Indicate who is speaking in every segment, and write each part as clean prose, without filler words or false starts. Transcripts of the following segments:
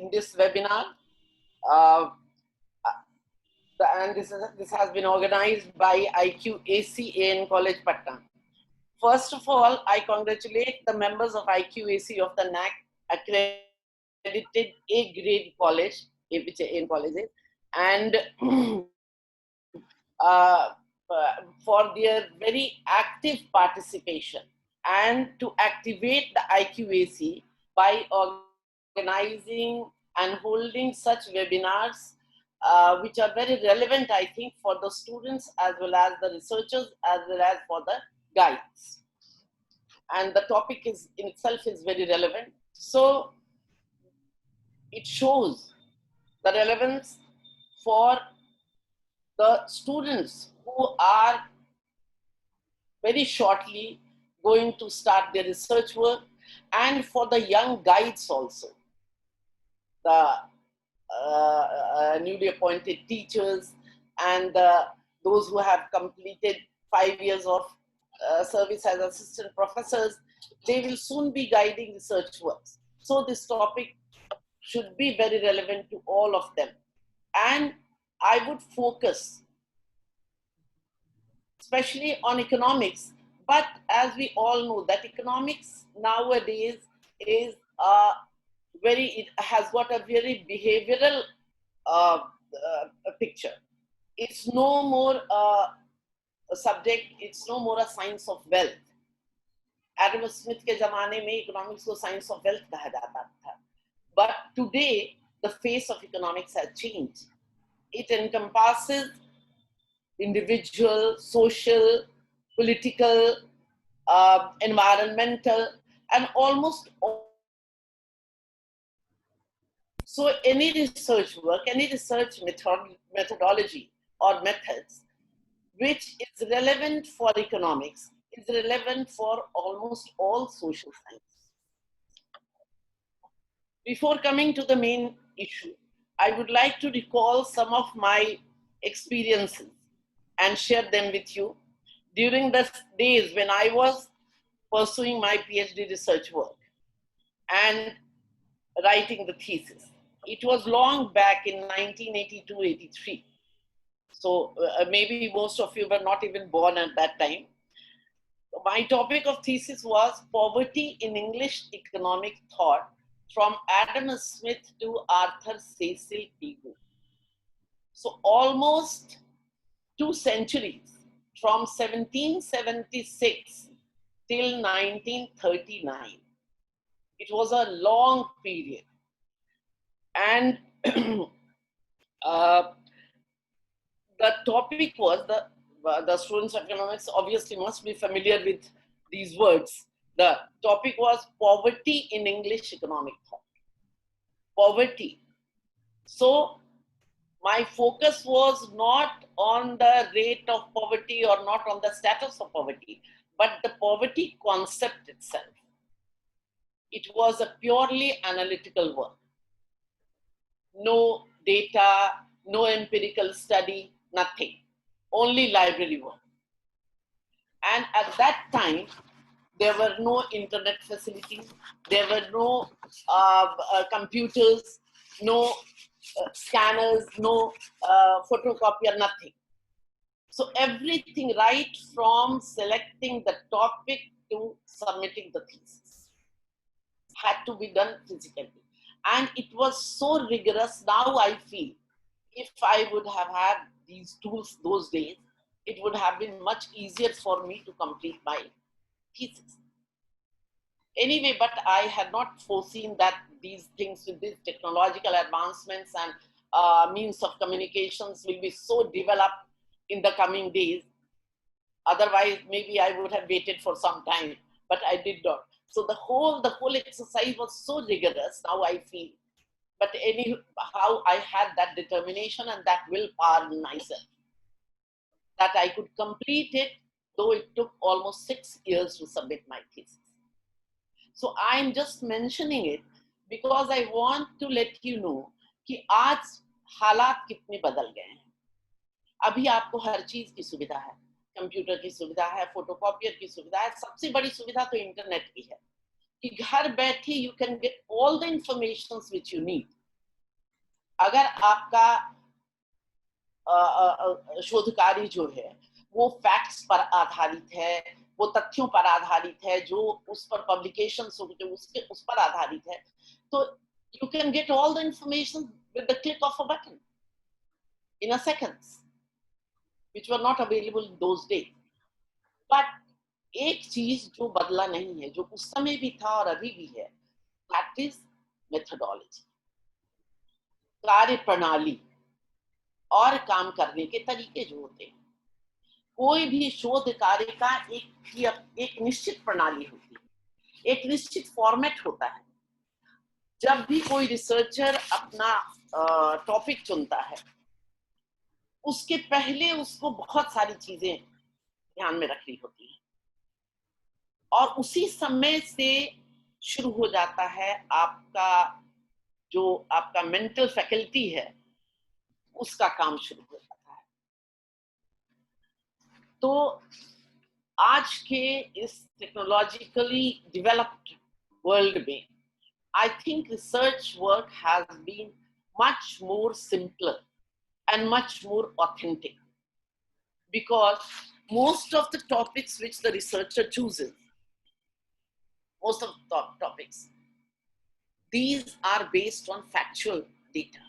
Speaker 1: in this webinar. Uh, and this has been organized by IQAC in College Patna. First of all, I congratulate the members of IQAC of the NAC accredited A grade college, which are in colleges, and for their very active participation and to activate the IQAC by organizing and holding such webinars, which are very relevant, I think, for the students as well as the researchers as well as for the guides. And the topic is in itself is very relevant. So it shows the relevance for the students who are very shortly going to start their research work, and for the young guides also, the newly appointed teachers and those who have completed 5 years of service as assistant professors, they will soon be guiding research works. So this topic should be very relevant to all of them. And I would focus especially on economics. But as we all know that economics nowadays is it has got a very behavioral picture. It's no more a subject, it's no more a science of wealth. Adam Smith के ज़माने में economics को science of wealth कहा जाता था. But today, the face of economics has changed. It encompasses individual, social, political, environmental, and almost all. So any research work, any research methodology or methods which is relevant for economics is relevant for almost all social science. Before coming to the main issue, I would like to recall some of my experiences and share them with you during the days when I was pursuing my PhD research work and writing the thesis. It was long back in 1982-83. So maybe most of you were not even born at that time. My topic of thesis was poverty in English economic thought from Adam Smith to Arthur Cecil Pigou. So almost 2 centuries, from 1776 till 1939. It was a long period. And the topic was, the students of economics obviously must be familiar with these words. The topic was poverty in English economic thought. Poverty. So my focus was not on the rate of poverty or not on the status of poverty, but the poverty concept itself. It was a purely analytical work. No data, no empirical study, nothing. Only library work. And at that time, there were no internet facilities, there were no computers, no scanners, no photocopier, nothing. So everything right from selecting the topic to submitting the thesis had to be done physically. And it was so rigorous. Now I feel if I would have had these tools those days, it would have been much easier for me to complete my thesis. Anyway, but I had not foreseen that these things with these technological advancements and means of communications will be so developed in the coming days. Otherwise, maybe I would have waited for some time, but I did not. So the whole exercise was so rigorous, now I feel. But anyhow, I had that determination and that willpower in myself that I could complete it, though it took almost 6 years to submit my thesis. So I'm just mentioning it because I want to let you know कि आज हालात कितने बदल गए हैं. अभी आपको हर चीज की सुविधा है, कंप्यूटर की सुविधा है, फोटोकॉपियर की सुविधा है, सबसे बड़ी सुविधा तो इंटरनेट की है कि घर बैठे you can get all the informations which you need अगर आपका शोध कार्य जो है वो फैक्ट्स पर आधारित है, वो तथ्यों पर आधारित है, जो उस पर पब्लिकेशन उसके उस पर आधारित है, तो you can get all the information with the click of a button in a seconds, which were not available in those days. But एक चीज जो बदला नहीं है, जो उस समय भी था और अभी भी है, that is methodology, कार्य प्रणाली और काम करने के तरीके जो होते हैं। कोई भी शोध कार्य का एक निश्चित प्रणाली होती है, एक निश्चित फॉर्मेट होता है। जब भी कोई रिसर्चर अपना टॉपिक चुनता है, उसके पहले उसको बहुत सारी चीजें ध्यान में रखनी होती है, और उसी समय से शुरू हो जाता है आपका जो आपका मेंटल फैकल्टी है, उसका काम शुरू हो जाता है। तो आज के इस टेक्नोलॉजिकली डेवलप्ड वर्ल्ड में I think research work has been much more simpler and much more authentic, because most of the topics which the researcher chooses, most of the topics, these are based on factual data.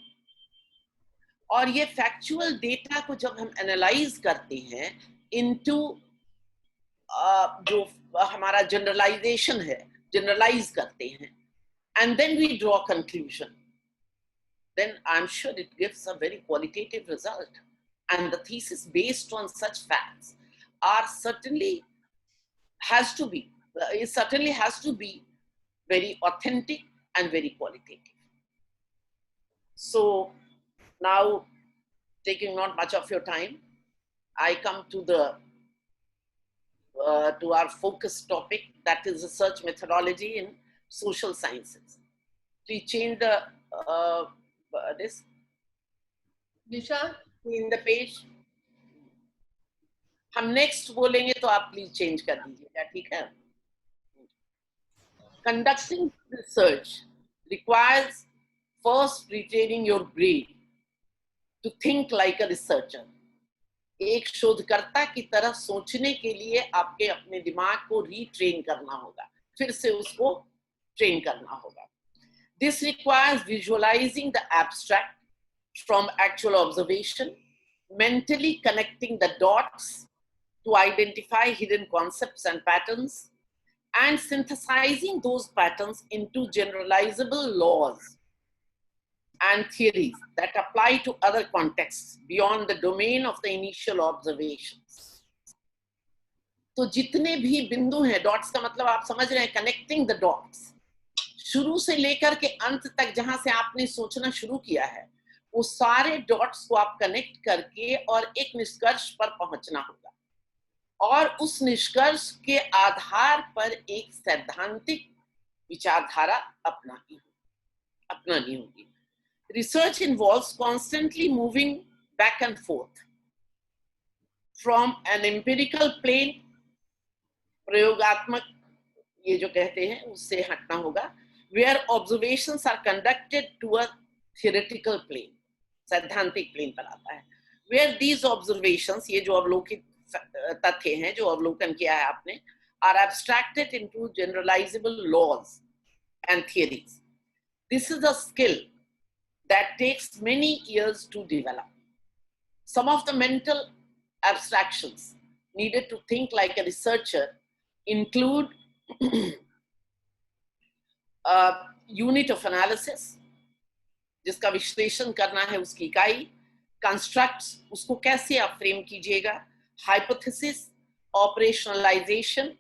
Speaker 1: और ये factual data को जब हम analyze करते हैं into जो हमारा generalization है, generalize करते हैं, and then we draw conclusion, then I'm sure it gives a very qualitative result. And the thesis based on such facts certainly has to be very authentic and very qualitative. So now, taking not much of your time, I come to to our focus topic, that is research methodology in social sciences. Please change the this
Speaker 2: Disha,
Speaker 1: in the page. हम next बोलेंगे तो आप please change कर दीजिएगा, ठीक है? Conducting research requires first retraining your brain to think like a researcher. एक शोधकर्ता की तरह सोचने के लिए आपके अपने दिमाग को रीट्रेन करना होगा, फिर से उसको ट्रेन करना होगा. This requires visualizing the abstract from actual observation, mentally connecting the dots to identify hidden concepts and patterns, and synthesizing those patterns into generalizable laws and theories that apply to other contexts beyond the domain of the initial observations. तो जितने भी बिंदु हैं, dots का मतलब आप समझ रहे हैं, कनेक्टिंग द डॉट्स, शुरू से लेकर के अंत तक जहां से आपने सोचना शुरू किया है, वो सारे डॉट्स को आप कनेक्ट करके और एक निष्कर्ष पर पहुंचना होगा, और उस निष्कर्ष के आधार पर एक सैद्धांतिक विचारधारा अपनानी होगी. Research involves constantly moving back and forth from an empirical plane, प्रयोगात्मक ये जो कहते हैं उससे हटना होगा, where observations are conducted to a theoretical plane, सैद्धांतिक प्लेन पर आता है, where these observations, ये जो अवलोकित तथ्य हैं जो अवलोकन किया है आपने, are abstracted into generalizable laws and theories. This is a skill that takes many years to develop. Some of the mental abstractions needed to think like a researcher include unit of analysis, जिसका विश्लेषण करना है उसकी इकाई, constructs, उसको कैसे आप frame कीजिएगा, hypothesis, operationalization,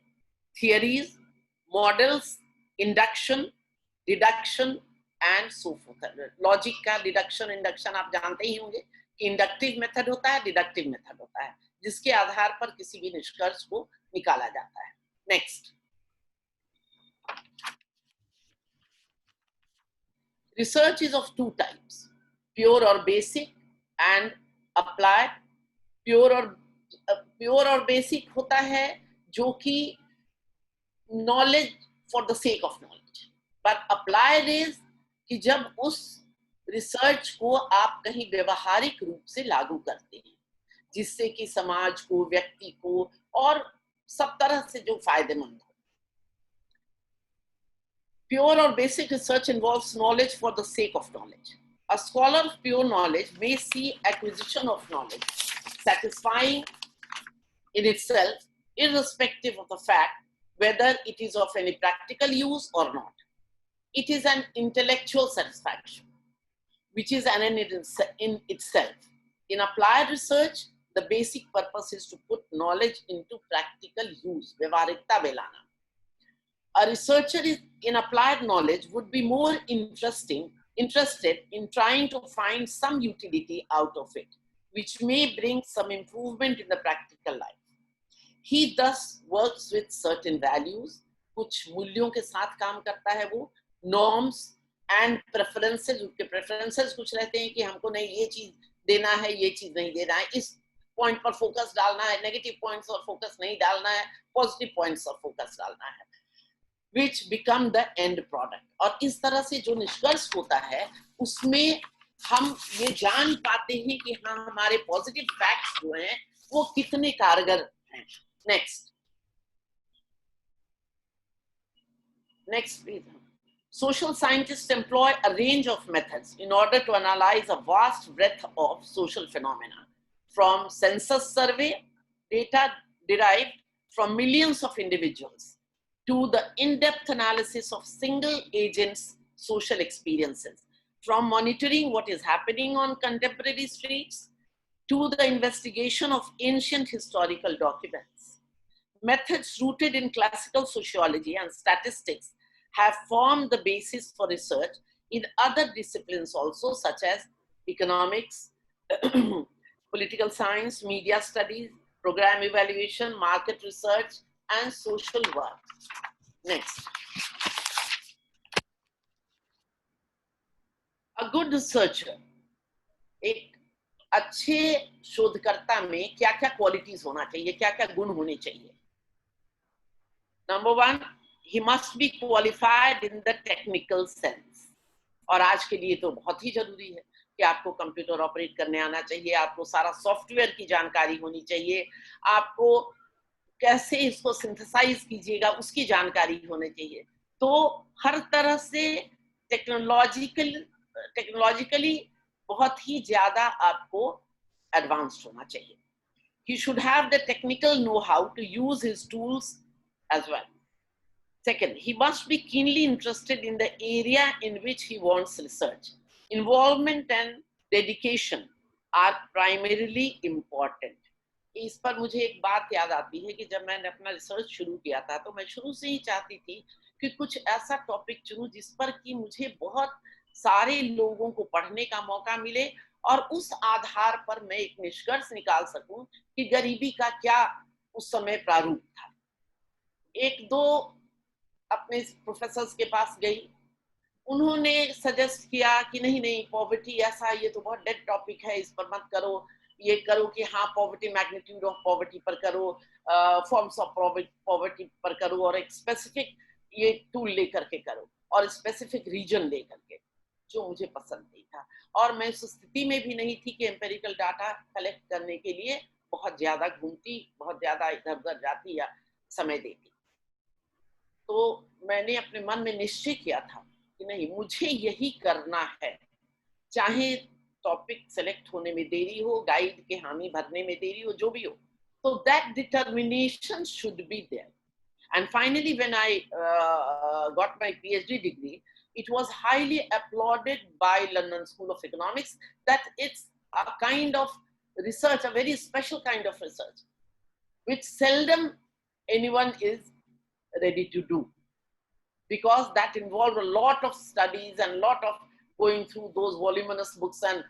Speaker 1: theories, models, induction, deduction, and so forth. Logic का डिडक्शन इंडक्शन आप जानते ही होंगे कि इंडक्टिव मेथड होता है, डिडक्टिव मेथड होता है, जिसके आधार पर किसी भी निष्कर्ष को निकाला जाता है. Next, research is of two types, pure और बेसिक एंड अप्लाइड. प्योर और बेसिक होता है जो कि knowledge for the sake of knowledge, but applied is कि जब उस रिसर्च को आप कहीं व्यवहारिक रूप से लागू करते हैं, जिससे कि समाज को, व्यक्ति को और सब तरह से जो फायदेमंद हो। Pure or basic research involves knowledge for the sake of knowledge. A scholar of pure knowledge may see acquisition of knowledge satisfying in itself, irrespective of the fact whether it is of any practical use or not. It is an intellectual satisfaction, which is an end in itself. In applied research, the basic purpose is to put knowledge into practical use, व्यवहारिकता में लाना. A researcher in applied knowledge would be more interested in trying to find some utility out of it, which may bring some improvement in the practical life. He thus works with certain values, कुछ मूल्यों के साथ काम करता है वो, norms and preferences, उसके preferences कुछ रहते हैं कि हमको नहीं ये चीज देना है, ये चीज नहीं देना है, इस पॉइंट पर फोकस डालना है, नेगेटिव पॉइंट्स और फोकस नहीं डालना है, पॉजिटिव पॉइंट्स और फोकस डालना है, which become the end product. और इस तरह से जो निष्कर्ष होता है उसमें हम ये जान पाते हैं कि हाँ हमारे पॉजिटिव फैक्ट्स जो हैं वो कितने कारगर हैं. Next please. Social scientists employ a range of methods in order to analyze a vast breadth of social phenomena, from census survey data derived from millions of individuals to the in-depth analysis of single agents' social experiences, from monitoring what is happening on contemporary streets to the investigation of ancient historical documents. Methods rooted in classical sociology and statistics have formed the basis for research in other disciplines also, such as economics, political science, media studies, program evaluation, market research, and social work. Next. A good researcher, एक अच्छे शोधकर्ता में क्या क्या qualities होना चाहिए, क्या क्या गुण होने चाहिए. Number one, he must be qualified in the technical sense. और आज के लिए तो बहुत ही जरूरी है कि आपको कंप्यूटर ऑपरेट करने आना चाहिए, आपको सारा सॉफ्टवेयर की जानकारी होनी चाहिए, आपको कैसे इसको सिंथेसाइज कीजिएगा उसकी जानकारी होनी चाहिए. तो हर तरह से टेक्नोलॉजिकली बहुत ही ज्यादा आपको एडवांस्ड होना चाहिए. He should have the technical know-how to use his tools as well. Second, he must be keenly interested in the area in which he wants research. Involvement and dedication are primarily important. इस पर मुझे एक बात याद आती है कि जब मैंने अपना रिसर्च शुरू किया था तो मैं शुरू से ही चाहती थी कि कुछ ऐसा टॉपिक चुनूं जिस पर कि मुझे बहुत सारे लोगों को पढ़ने का मौका मिले और उस आधार पर मैं एक निष्कर्ष निकाल सकूं कि गरीबी का क्या उस समय प्रारूप था. एक दो अपने प्रोफेसर्स के पास गई, उन्होंने सजेस्ट किया कि नहीं पॉवर्टी ऐसा, ये तो बहुत डेड टॉपिक है, इस पर मत करो, ये करो कि हाँ पॉवर्टी, मैग्नीट्यूड ऑफ पॉवर्टी पर करो, फॉर्म्स ऑफ पॉवर्टी पर करो, और एक स्पेसिफिक ये टूल लेकर के करो और स्पेसिफिक रीजन लेकर के, जो मुझे पसंद नहीं था. और मैं उस स्थिति में भी नहीं थी कि एम्पेरिकल डाटा कलेक्ट करने के लिए बहुत ज्यादा घूमती, बहुत ज्यादा इधर उधर जाती या समय देती. तो मैंने अपने मन में निश्चय किया था कि नहीं, मुझे यही करना है, चाहे टॉपिक सेलेक्ट होने में देरी हो, गाइड के हामी भरने में देरी हो, जो भी हो. तो that determination should be there. And finally, when I got my PhD degree, it was highly applauded by London School of Economics that it's a kind of research, a very special kind of research, which seldom anyone is ready to do, because that involved a lot of studies and a lot of going through those voluminous books and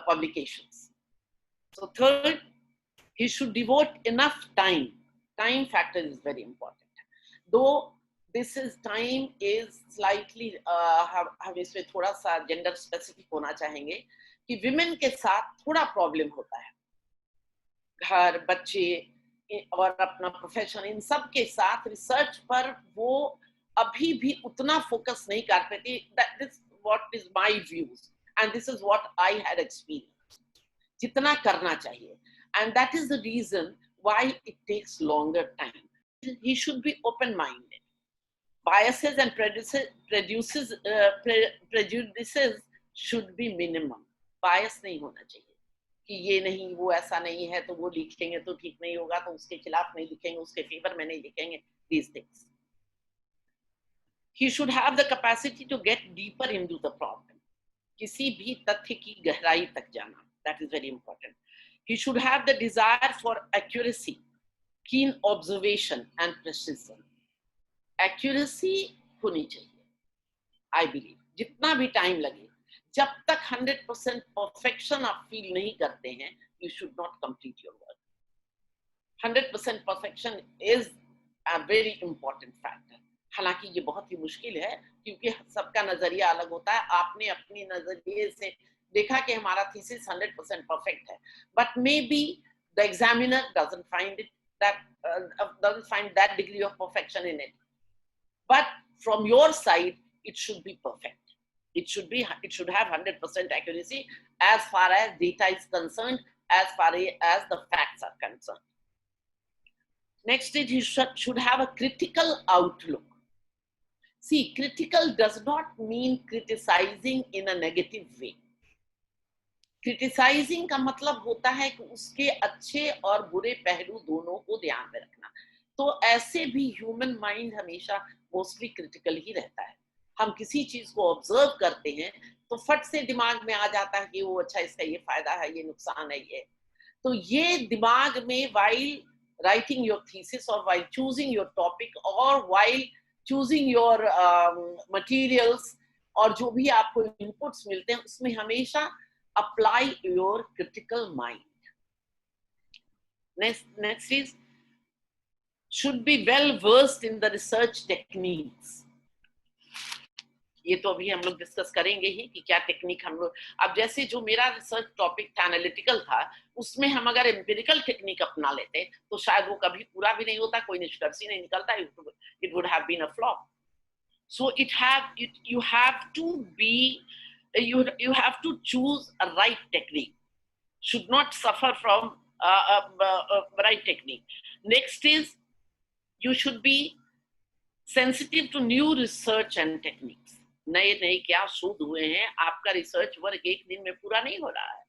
Speaker 1: publications. So third, he should devote enough time. Time factor is very important. Though this is time is slightly हम इसमें थोड़ा सा gender specific होना चाहेंगे कि women के साथ थोड़ा प्रॉब्लम होता है. घर, बच्चे और अपना प्रोफेशन, इन सब के साथ रिसर्च पर वो अभी भी उतना फोकस नहीं कर पाती. That is what is my views. and this is what I had experienced. जितना करना चाहिए, and that is the reason why it takes longer time. He should be open-minded. Biases and prejudices should be minimum. Bias नहीं होना चाहिए कि ये नहीं, वो ऐसा नहीं है तो वो लिखेंगे तो ठीक नहीं होगा, तो उसके खिलाफ नहीं लिखेंगे, उसके फेवर में नहीं लिखेंगे. These things. He should have the capacity to get deeper into the problem. किसी भी तथ्य की गहराई तक जाना. That is very important. He should have the desire for accuracy, keen observation and precision. Accuracy होनी चाहिए. I believe. जितना भी time लगे, जब तक 100% perfection आप feel नहीं करते हैं, you should not complete your work. 100% perfection is a very important factor. हालांकि ये बहुत ही मुश्किल है क्योंकि सबका नजरिया अलग होता है. आपने अपनी नजरिए से देखा कि हमारा थीसिस 100% परफेक्ट है, but maybe the examiner doesn't find that degree of perfection in it. But from your side, it should be perfect. It should have 100% accuracy as far as data is concerned, as far as the facts are concerned. Next is he should have a critical outlook. See, critical does not mean criticizing in a negative way. Criticizing का मतलब होता है कि उसके अच्छे और बुरे पहलू दोनों को ध्यान में रखना. तो ऐसे भी ह्यूमन माइंड हमेशा मोस्टली क्रिटिकल ही रहता है. हम किसी चीज को ऑब्जर्व करते हैं तो फट से दिमाग में आ जाता है कि वो अच्छा, इसका ये फायदा है, ये नुकसान है, ये. तो ये दिमाग में while writing your thesis or while choosing your topic or while choosing your materials और जो भी आपको inputs मिलते हैं, उसमें हमेशा apply your critical mind. Next is should be well versed in the research techniques. ये तो अभी हम लोग डिस्कस करेंगे ही कि क्या टेक्निक हम लोग. अब जैसे जो मेरा रिसर्च टॉपिक था एनालिटिकल था, उसमें हम अगर एम्पिरिकल टेक्निक अपना लेते तो शायद वो कभी पूरा भी नहीं होता, कोई निष्कर्ष ही नहीं निकलता. It would have been a flop. So you have to choose a right technique. Should not suffer from right technique. Next is you should be sensitive to new research and techniques. नए नए क्या शोध हुए हैं, आपका research work एक दिन में पूरा नहीं हो रहा है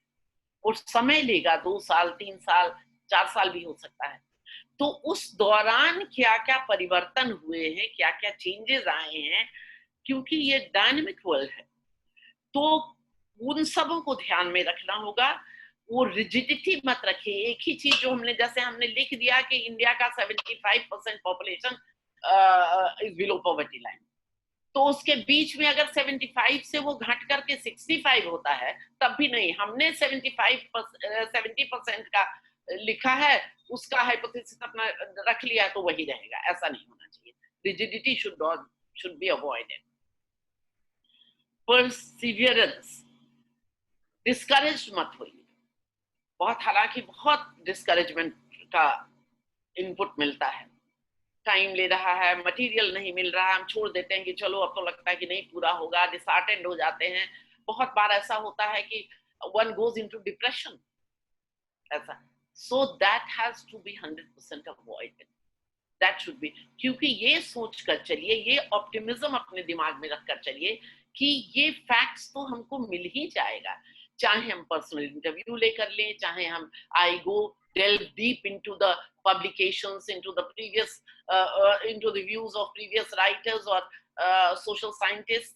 Speaker 1: और समय लेगा. 2 साल 3 साल 4 साल भी हो सकता है. तो उस दौरान क्या क्या परिवर्तन हुए हैं, क्या क्या चेंजेस आए हैं, क्योंकि ये डायनेमिक वर्ल्ड है, तो उन सबों को ध्यान में रखना होगा. वो रिजिडिटी मत रखिए. एक ही चीज जो हमने लिख दिया कि इंडिया का 75% population is below poverty line, तो उसके बीच में अगर 75 से वो घट करके 65 होता है तब भी नहीं. हमने 70% का लिखा है, उसका हाइपोथेसिस अपना रख लिया तो वही रहेगा. ऐसा नहीं होना चाहिए. Rigidity should be avoided. Perseverance. Discourage मत होइए. हालांकि बहुत डिस्करेजमेंट का इनपुट मिलता है. टाइम ले रहा है, मटेरियल नहीं मिल रहा है, हम छोड़ देते हैं कि चलो अब तो लगता है कि नहीं पूरा होगा, डिसहार्टेंड हो जाते हैं. बहुत बार ऐसा होता है कि one goes into depression. ऐसा. So that has to be 100% avoided. That should be. क्योंकि ये सोच कर चलिए, ये ऑप्टिमिज्म अपने दिमाग में रख कर चलिए कि ये फैक्ट्स तो हमको मिल ही जाएगा, चाहे हम पर्सनल इंटरव्यू लेकर लें, चाहे हम I go delve deep into the publications, into the previous into the views of previous writers or social scientists,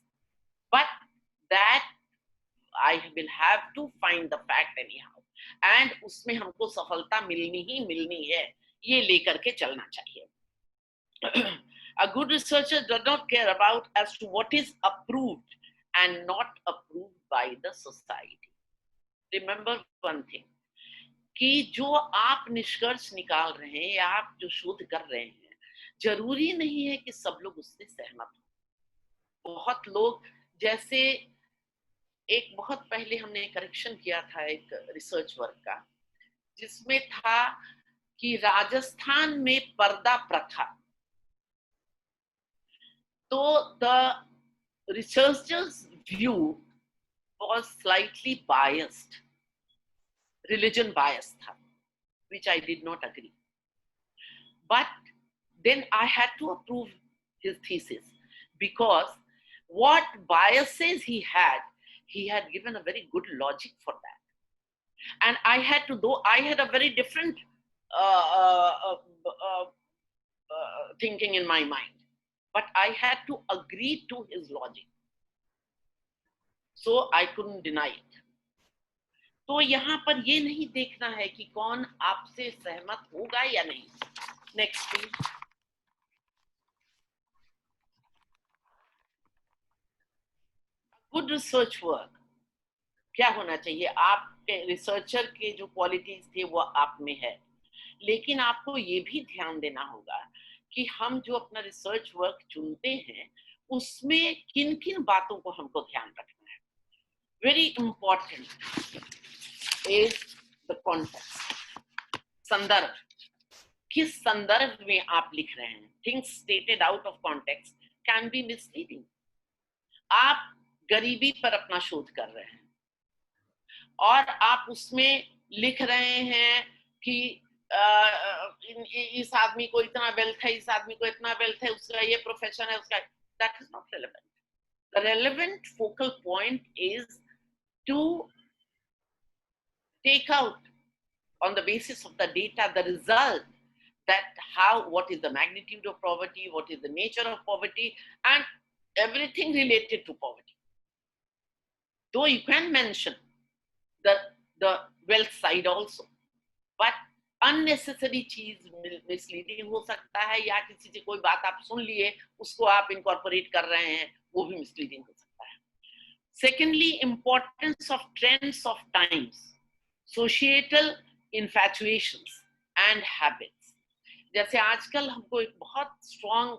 Speaker 1: but that I will have to find the fact anyhow, and उसमें हमको सफलता मिलनी ही मिलनी है. ये लेकर के चलना चाहिए. A good researcher does not care about as to what is approved and not approved by the society. Remember one thing, कि जो आप निष्कर्ष निकाल रहे हैं या आप जो शोध कर रहे हैं, जरूरी नहीं है कि सब लोग उससे सहमत हो. बहुत लोग, जैसे एक बहुत पहले हमने करेक्शन किया था एक रिसर्च वर्क का, जिसमें था कि राजस्थान में पर्दा प्रथा. तो the researchers view was slightly biased, religion biased tha, which I did not agree. But then I had to approve his thesis because what biases he had given a very good logic for that. And I had to, though I had a very different thinking in my mind, but I had to agree to his logic. So I couldn't deny it. तो यहाँ पर ये नहीं देखना है कि कौन आपसे सहमत होगा या नहीं. Next please. Good research work क्या होना चाहिए? आपके रिसर्चर के जो क्वालिटीज थे वो आप में है, लेकिन आपको ये भी ध्यान देना होगा कि हम जो अपना रिसर्च वर्क चुनते हैं उसमें किन किन बातों को हमको ध्यान रखना है. Very important is the context. संदर्भ, किस संदर्भ में आप लिख रहे हैं. Things stated out of context can be misleading. आप गरीबी पर अपना शोध कर रहे हैं और आप उसमें लिख रहे हैं कि इस आदमी को इतना वेल्थ है, इस आदमी को इतना वेल्थ है, उसका ये प्रोफेशन है, उसका. That is not relevant. The relevant focal point is to take out on the basis of the data the result, that what is the magnitude of poverty, what is the nature of poverty, and everything related to poverty. Though you can mention the wealth side also, but unnecessary चीज misleading हो सकता है, या किसी से कोई बात आप सुन लिए उसको आप incorporate कर रहे हैं, वो भी misleading हो सकता है. Secondly, importance of trends of times, societal infatuations and habits. जैसे आजकल हमको एक बहुत स्ट्रॉन्ग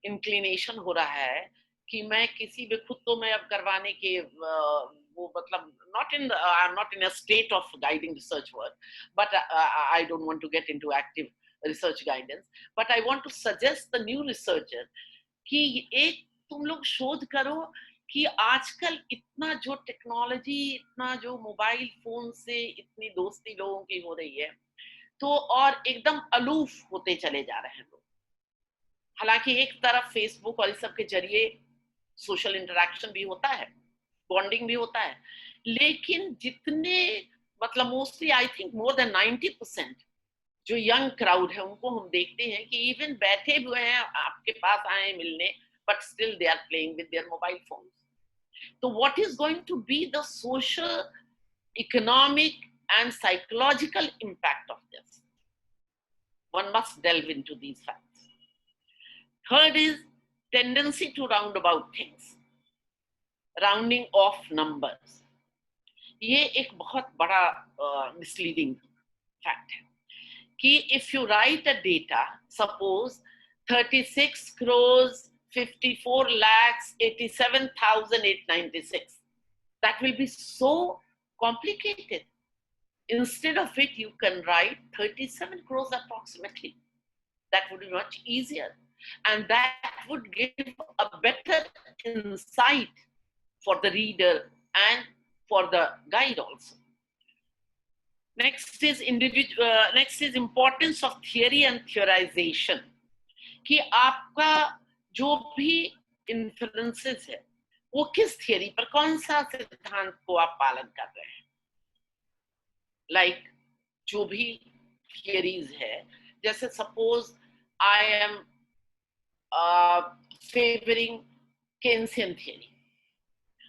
Speaker 1: इंक्लिनेशन हो रहा है कि मैं किसी भी, खुद तो मैं अब करवाने के वो मतलब I'm not in a state of guiding research work, but I don't want to get into active research guidance, but I want to suggest the new researcher कि एक तुम लोग शोध करो कि आजकल इतना जो टेक्नोलॉजी, इतना जो मोबाइल फोन से इतनी दोस्ती लोगों की हो रही है, तो और एकदम अलूफ होते चले जा रहे हैं लोग. हालांकि एक तरफ फेसबुक और इस सब के जरिए सोशल इंटरेक्शन भी होता है, बॉन्डिंग भी होता है, लेकिन जितने मतलब mostly I think more than 90% जो यंग क्राउड है उनको हम देखते हैं कि इवन बैठे हुए हैं आपके पास आए मिलने, but still they are playing with their mobile phones. So what is going to be the social, economic and psychological impact of this? One must delve into these facts. Third is tendency to round about things, rounding off numbers. ये एक बहुत बड़ा misleading fact है कि if you write a data, suppose 36 crores 54 lakhs 87,896, that will be so complicated. Instead of it, you can write 37 crores approximately. That would be much easier, and that would give a better insight for the reader and for the guide also. Next is importance of theory and theorization. कि आपका जो भी influences है वो किस theory पर, कौन सा सिद्धांत को आप पालन कर रहे हैं. लाइक जो भी थियरीज है, जैसे suppose I am favouring Keynesian theory.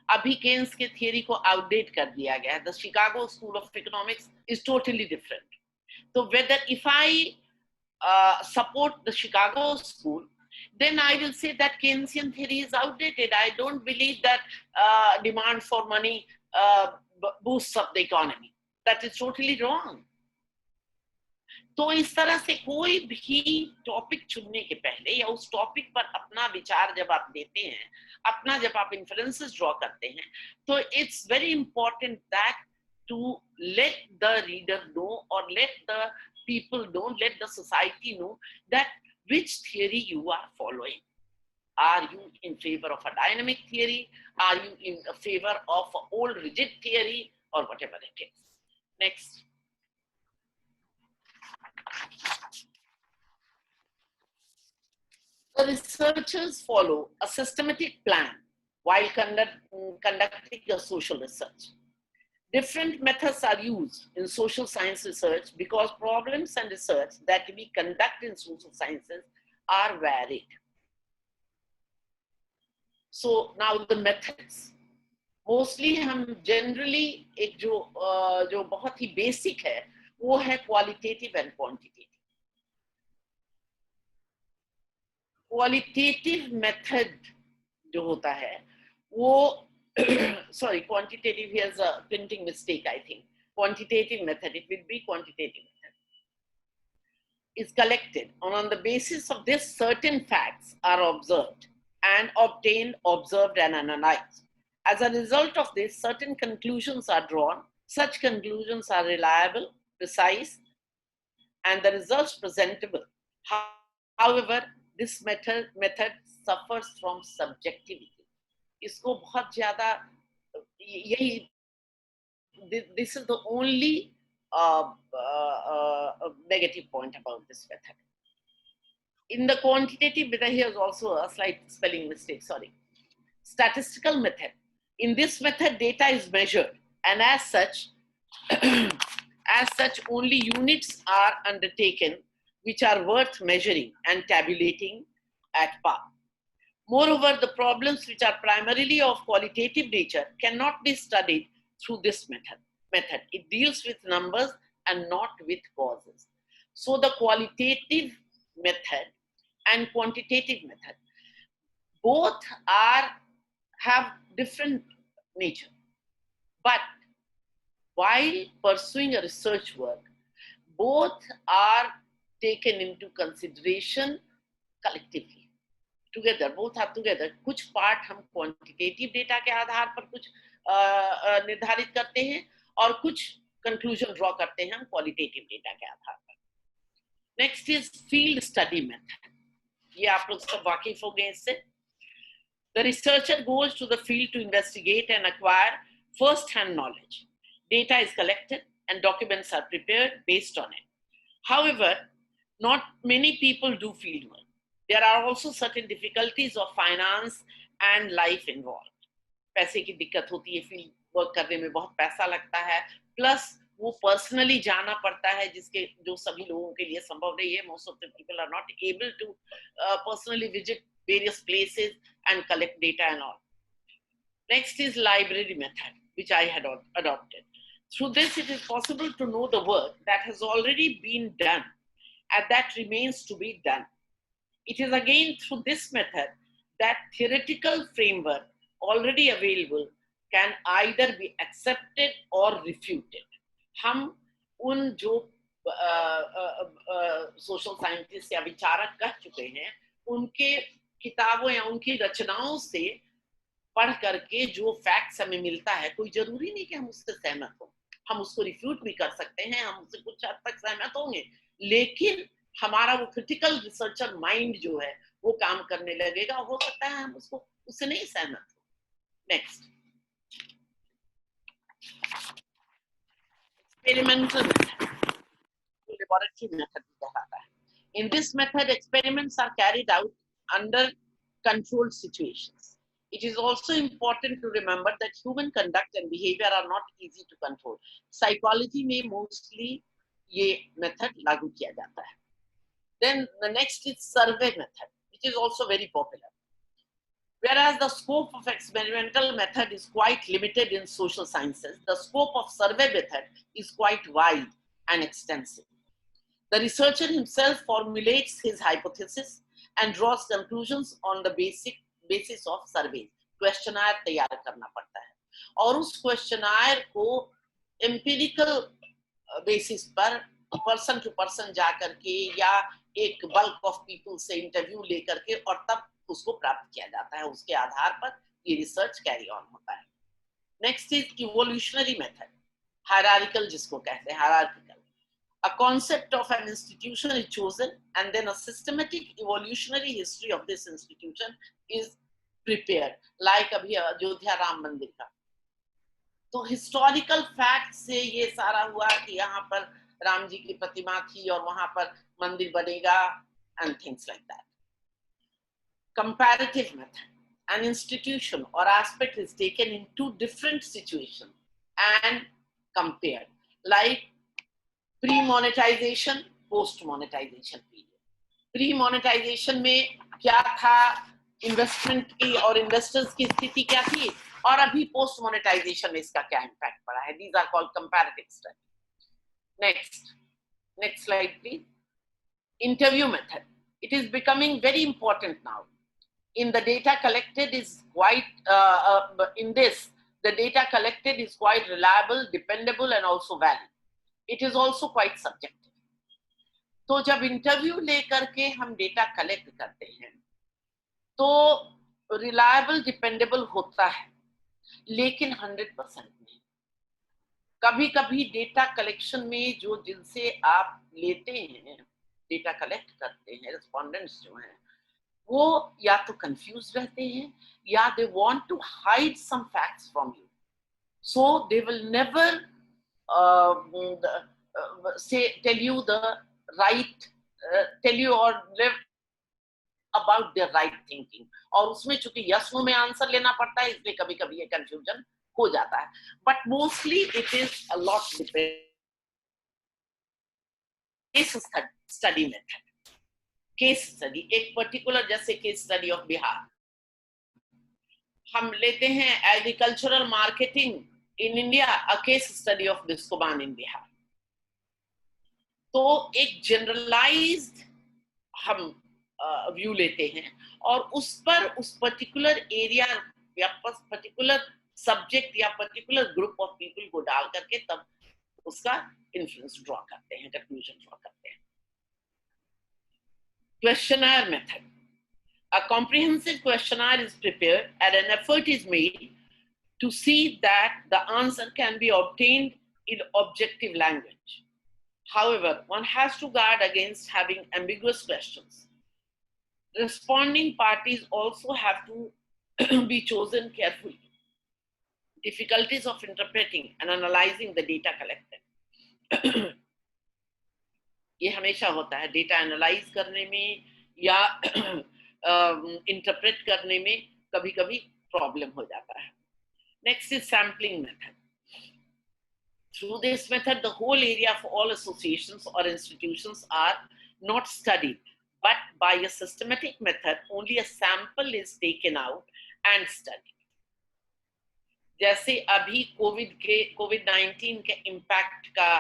Speaker 1: अभी केन्स के थियरी को आउटडेट कर दिया गया है. The Chicago school of economics is totally different. तो whether if I support the Chicago school, then I will say that Keynesian theory is outdated. I don't believe that demand for money boosts up the economy. That is totally wrong. तो इस तरह से कोई भी topic चुनने के पहले या उस टॉपिक पर अपना विचार जब आप देते हैं, अपना जब आप इन्फ्लुएंसेस ड्रॉ करते हैं, तो it's very important that to let the reader know और let the people know, let the society know that which theory you are following. Are you in favor of a dynamic theory? Are you in favor of an old rigid theory, or whatever it is? Next. The researchers follow a systematic plan while conducting a social research. Different methods are used in social science research because problems and research that we conduct in social sciences are varied. So now the methods. Mostly हम generally एक जो बहुत ही basic है वो है qualitative and quantitative. Qualitative method जो होता है वो sorry, quantitative, here's a printing mistake, I think. Quantitative method, it will be quantitative method, is collected. And on the basis of this, certain facts are observed and obtained, observed and analyzed. As a result of this, certain conclusions are drawn. Such conclusions are reliable, precise, and the results presentable. However, this method suffers from subjectivity. इसको बहुत ज़्यादा यही this is the only negative point about this method. In the quantitative method, here is also a slight spelling mistake, sorry. Statistical method. In this method, data is measured, and as such, only units are undertaken which are worth measuring and tabulating at par. Moreover, the problems which are primarily of qualitative nature cannot be studied through this method. It deals with numbers and not with causes. So the qualitative method and quantitative method both have different nature. But while pursuing a research work, both are taken into consideration collectively. Together, both are together. कुछ part हम quantitative data के आधार पर कुछ निर्धारित करते हैं और कुछ कंक्लूजन ड्रॉ करते हैं हम क्वालिटेटिव डेटा के आधार पर. Next is field study method. ये आप लोग सब वाकिफ हो गए इससे. The researcher goes to the field to investigate and acquire first-hand knowledge. Data is collected and documents are prepared based on it. However, not many people do field work. There are also certain difficulties of finance and life involved. पैसे की दिक्कत होती है, field work करने में बहुत पैसा लगता है, प्लस वो पर्सनली जाना पड़ता है जिसके जो सभी लोगों के लिए संभव नहीं है. Most of the people are not able to personally visit various places and collect data and all. Next is library method, which I had adopted. Through this, it is possible to know the work that has already been done and that remains to be done. It is again through this method that theoretical framework already available can either be accepted or refuted. हम उन जो social scientist या विचारक कह चुके हैं उनके किताबों या उनकी रचनाओं से पढ़ करके जो फैक्ट्स हमें मिलता है, कोई जरूरी नहीं कि हम उससे सहमत हो. हम उसको रिफ्यूट भी कर सकते हैं, हम उससे कुछ हद तक सहमत होंगे, लेकिन हमारा वो क्रिटिकल रिसर्चर माइंड जो है वो काम करने लगेगा. हो सकता है हम उसको उससे नहीं सहमत हो. Next, experimental method, laboratory method भी कहलाता है. In this method, experiments are carried out under controlled situations. It is also important to remember that human conduct and behavior are not easy to control. Psychology में mostly ये method लागू किया जाता है. Then the next is survey method, which is also very popular. Whereas the scope of experimental method is quite limited in social sciences, the scope of survey method is quite wide and extensive. The researcher himself formulates his hypothesis and draws conclusions on the basis of surveys. Questionnaire तैयार करना पड़ता है और उस questionnaire को empirical basis पर person to person जा करके या एक bulk of people से इंटरव्यू लेकर के और तब उसको प्राप्त किया जाता है. उसके आधार पर ये रिसर्च कैरी ऑन होता है. Next is evolutionary method, hierarchical जिसको कहते हैं, hierarchical. A concept of an institution is chosen, and then a systematic evolutionary history of this institution is prepared. Like अभी अयोध्या राम मंदिर का, तो हिस्टोरिकल फैक्ट से ये सारा हुआ कि यहाँ पर राम जी की प्रतिमा थी और वहां पर मंदिर बनेगा, and things like that. Comparative method. An institution or aspect is taken in two different situations and compared, like pre-monetization, post-monetization period. Pre-monetization में क्या था, इन्वेस्टमेंट की और इन्वेस्टर्स की स्थिति क्या थी, और अभी पोस्ट मोनेटाइजेशन में इसका क्या इम्पैक्ट पड़ा है. These are called comparative study. Next slide please. Interview method. It is becoming very important now. In the data collected is quite in this, the data collected is quite reliable, dependable, and also valid. It is also quite subjective. तो जब interview लेकर के हम data collect करते हैं तो reliable dependable होता है, लेकिन 100% नहीं. कभी कभी डेटा कलेक्शन में जो जिनसे आप लेते हैं, डेटा कलेक्ट करते हैं, रेस्पोंडेंट्स जो हैं, वो या तो कंफ्यूज रहते हैं या they want to hide some facts from you, so they will never say tell you the right tell you or live about their right thinking. और उसमें चूंकि यस नो में आंसर लेना पड़ता है, इसलिए कभी कभी ये कंफ्यूजन हो जाता है. But mostly it is a lot depend. Case study method. Case study, एक पर्टिकुलर, जैसे केस स्टडी ऑफ बिहार हम लेते हैं, agricultural marketing in India, a case study of बिस्कोबान इन बिहार. तो एक जनरलाइज्ड हम व्यू लेते हैं और उस पर उस पर्टिकुलर एरिया या पर्टिकुलर सब्जेक्ट या पर्टिकुलर ग्रुप ऑफ पीपल को डाल करके तब उसका इन्फ्लुएंस ड्रॉ करते हैं, कंक्लूजन ड्रॉ करते हैं. Questionnaire method. A comprehensive questionnaire is prepared and an effort is made to see that the answer can be obtained in objective language. However, one has to guard against having ambiguous questions. Responding parties also have to be chosen carefully. Difficulties of interpreting and analyzing the data collected. ये हमेशा होता है, data analyse करने में या interpret करने में कभी कभी प्रॉब्लम हो जाता है. Next is sampling method. Through this method, the whole area of all associations or institutions are not studied, but by a systematic method, only a sample is taken out and studied. जैसे अभी कोविड-19 के impact का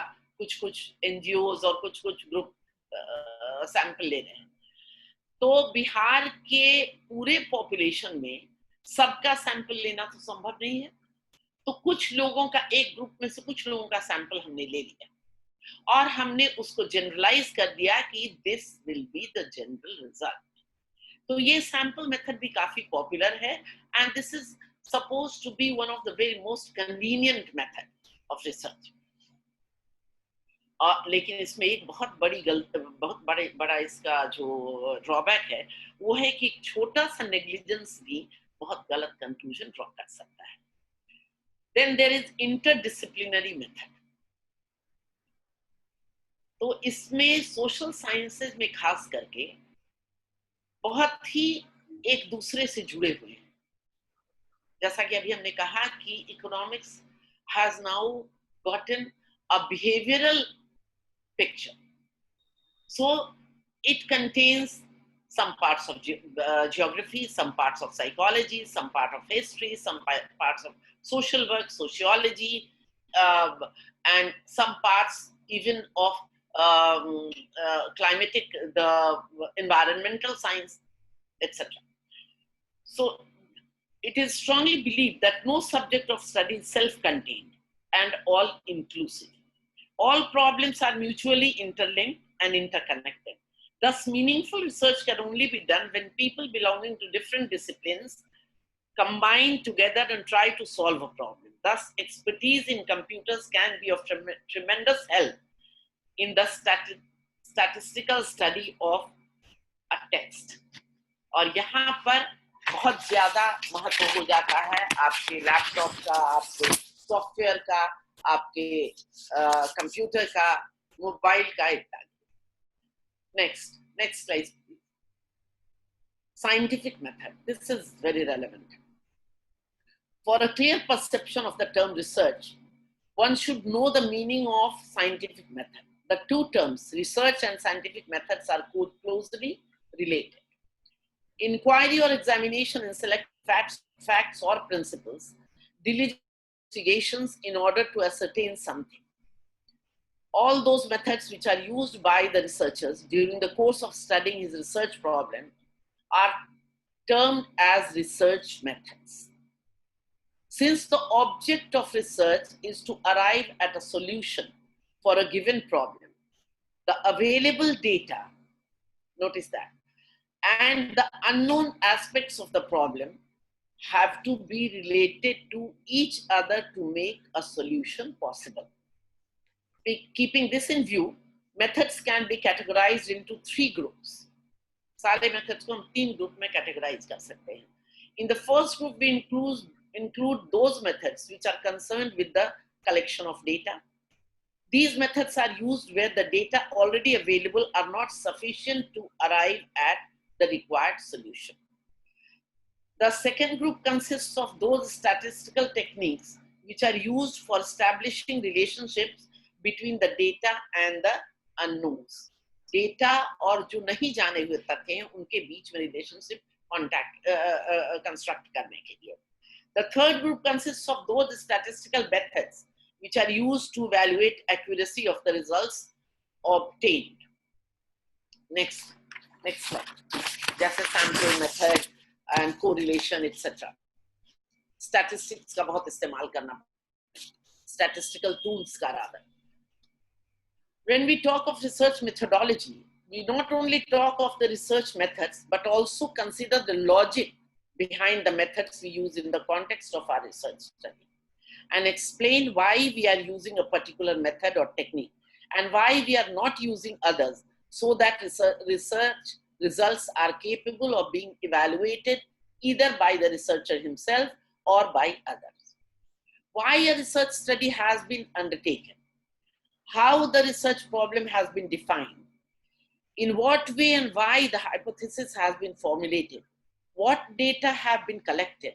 Speaker 1: कुछ NGOs और कुछ group sample ले रहे हैं, तो बिहार के पूरे पॉपुलेशन में सबका सैंपल लेना तो संभव नहीं है. तो कुछ लोगों का, एक ग्रुप में से कुछ लोगों का सैंपल हमने ले लिया और हमने उसको जनरलाइज कर दिया कि this will be the general result. तो ये सैंपल मेथड भी काफी पॉपुलर है and this is supposed to be one of the very most convenient method of research. लेकिन इसमें एक बहुत बड़ा इसका जो ड्रॉबैक है वो है कि एक छोटा सा नेग्लिजेंस भी बहुत गलत कंक्लूजन ड्रॉ कर सकता है. Then there is interdisciplinary method. तो इसमें सोशल साइंसेज में खास करके बहुत ही एक दूसरे से जुड़े हुए हैं. जैसा कि अभी हमने कहा कि economics has now gotten a behavioral picture. So it contains some parts of geography, some parts of psychology, some part of history, some parts of social work, sociology, and some parts even of climatic, the environmental science, etc. So it is strongly believed that no subject of study is self-contained and all-inclusive. All problems are mutually interlinked and interconnected. Thus, meaningful research can only be done when people belonging to different disciplines combine together and try to solve a problem. Thus, expertise in computers can be of tremendous help in the statistical study of a text. और यहाँ पर बहुत ज्यादा महत्व हो जाता है आपके लैपटॉप का, आपके सॉफ्टवेयर का, आपके कंप्यूटर का, मोबाइल का इत्यादि. Next slide. Scientific method. This is very relevant. For a clear perception of the term research, one should know the meaning of scientific method. The two terms, research and scientific methods, are closely related. Inquiry or examination in select facts or principles, diligent investigations in order to ascertain something. All those methods which are used by the researchers during the course of studying his research problem are termed as research methods. Since the object of research is to arrive at a solution for a given problem, the available data, notice that, and the unknown aspects of the problem have to be related to each other to make a solution possible. Keeping this in view, methods can be categorized into three groups. सारे methods को हम तीन group में categorize कर सकते हैं. In the first group, we include those methods which are concerned with the collection of data. These methods are used where the data already available are not sufficient to arrive at the required solution. The second group consists of those statistical techniques which are used for establishing relationships between the data and the unknowns. Data और जो नहीं जाने हुए तथ्य हैं उनके बीच में relationship construct करने के लिए. The third group consists of those statistical methods which are used to evaluate accuracy of the results obtained. Next slide. जैसे sampling method and correlation, etc. Statistics का बहुत इस्तेमाल करना, statistical tools का rather. When we talk of research methodology, we not only talk of the research methods, but also consider the logic behind the methods we use in the context of our research study, and explain why we are using a particular method or technique and why we are not using others, so that research results are capable of being evaluated either by the researcher himself or by others. Why a research study has been undertaken, how the research problem has been defined, in what way and why the hypothesis has been formulated, what data have been collected,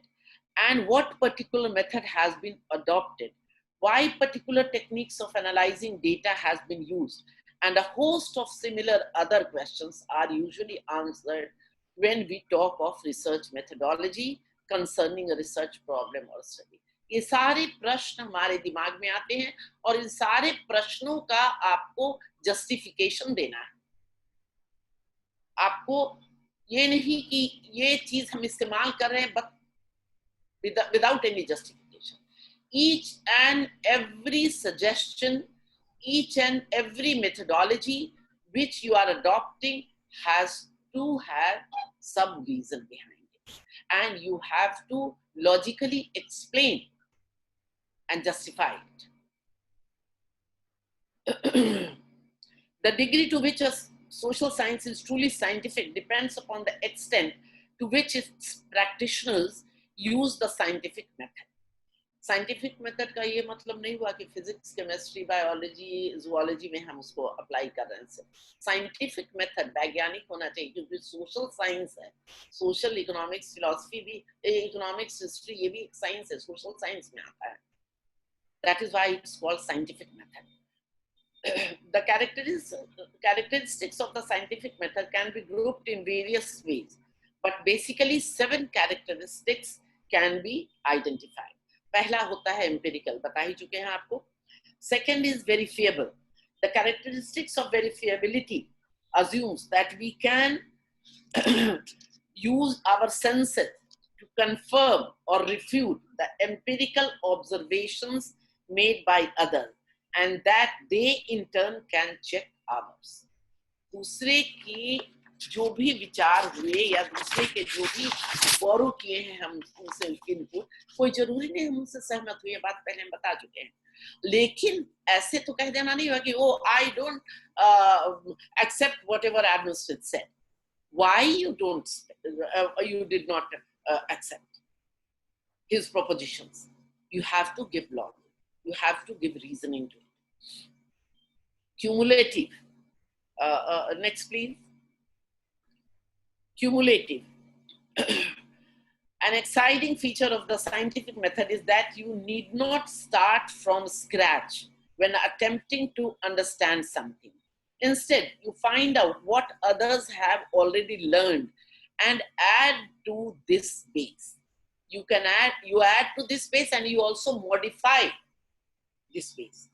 Speaker 1: and what particular method has been adopted, why particular techniques of analyzing data has been used, and a host of similar other questions are usually answered when we talk of research methodology concerning a research problem or study. ये सारे प्रश्न हमारे दिमाग में आते हैं और इन सारे प्रश्नों का आपको जस्टिफिकेशन देना है. आपको ये नहीं कि ये चीज हम इस्तेमाल कर रहे हैं but without any justification. Each and every suggestion, each and every methodology which you are adopting has to have some reason behind it, and you have to logically explain and justify it. The degree to which a social science is truly scientific depends upon the extent to which its practitioners use the scientific method. Scientific method का ये मतलब नहीं हुआ कि physics, chemistry, biology, zoology में हम उसको apply कर रहे हैं. Scientific method वैज्ञानिक होना चाहिए क्योंकि social science है. Social economics, philosophy भी, economics, history ये भी science है, social science में आता है. That is why it's called scientific method. The characteristics of the scientific method can be grouped in various ways, but basically 7 characteristics can be identified. पहला होता है empirical, बता ही चुके हैं आपको. Second is verifiable. The characteristics of verifiability assumes that we can use our senses to confirm or refute the empirical observations made by others, and that they in turn can check ours. दूसरे के जो भी विचार हुए या दूसरे के जो भी बोरो किए हैं हम उनसे इनपुट, कोई जरूरी नहीं हम उनसे सहमत हुए, बात पहले हम बता चुके हैं. लेकिन ऐसे तो कह देना नहीं हुआ कि oh I don't accept whatever administrate said. Why you did not accept his propositions? You have to give logic. You have to give reasoning to it. Cumulative. Next, please. Cumulative. An exciting feature of the scientific method is that you need not start from scratch when attempting to understand something. Instead, you find out what others have already learned and add to this base. You add to this base and you also modify this base.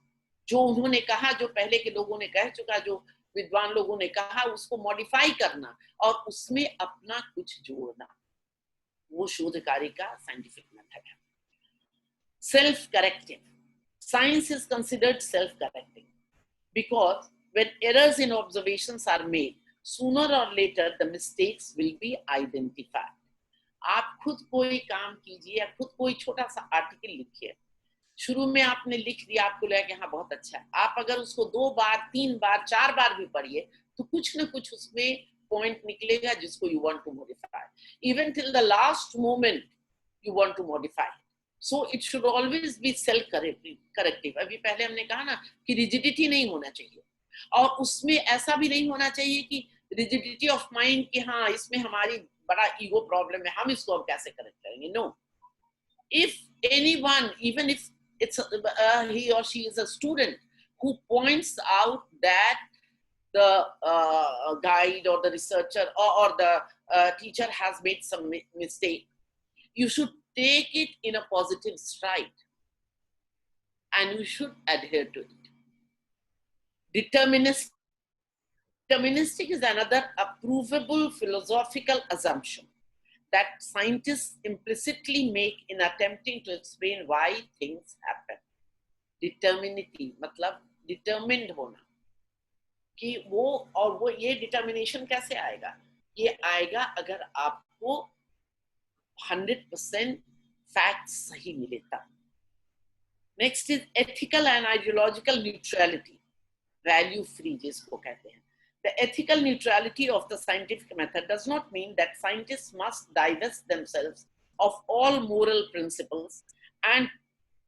Speaker 1: जो उन्होंने कहा, जो पहले के लोगों ने कह चुका, जो विद्वान लोगों ने कहा, उसको मॉडिफाई करना और उसमें अपना कुछ जोड़ना, वो शोध कार्य का साइंटिफिक मेथड है. Self corrective. Science is considered self-correcting because when errors in observations are made, sooner or later the mistakes will be identified. आप खुद कोई काम कीजिए या खुद कोई छोटा सा आर्टिकल लिखिए. शुरू में आपने लिख दिया, आपको लगा कि हाँ बहुत अच्छा है. आप अगर उसको 2 बार 3 बार 4 बार भी पढ़िए तो कुछ ना कुछ उसमें पॉइंट निकलेगा जिसको you want to modify. Even till the last moment you want to modify. So it should always be self-corrective. अभी पहले हमने कहा ना कि rigidity नहीं होना चाहिए और उसमें ऐसा भी नहीं होना चाहिए कि rigidity of mind कि हाँ इसमें हमारी बड़ा ego problem है, हम इसको अब कैसे करेक्ट करेंगे. No. If anyone, even if it's he or she is a student who points out that the guide or the researcher or the teacher has made some mistake, you should take it in a positive stride and you should adhere to it. Deterministic is another approvable philosophical assumption that scientists implicitly make in attempting to explain why things happen. Determinity मतलब determined होना कि वो ये determination कैसे आएगा? ये आएगा अगर आपको 100% facts सही मिले तब. Next is ethical and ideological neutrality, value free जिसको कहते हैं. The ethical neutrality of the scientific method does not mean that scientists must divest themselves of all moral principles and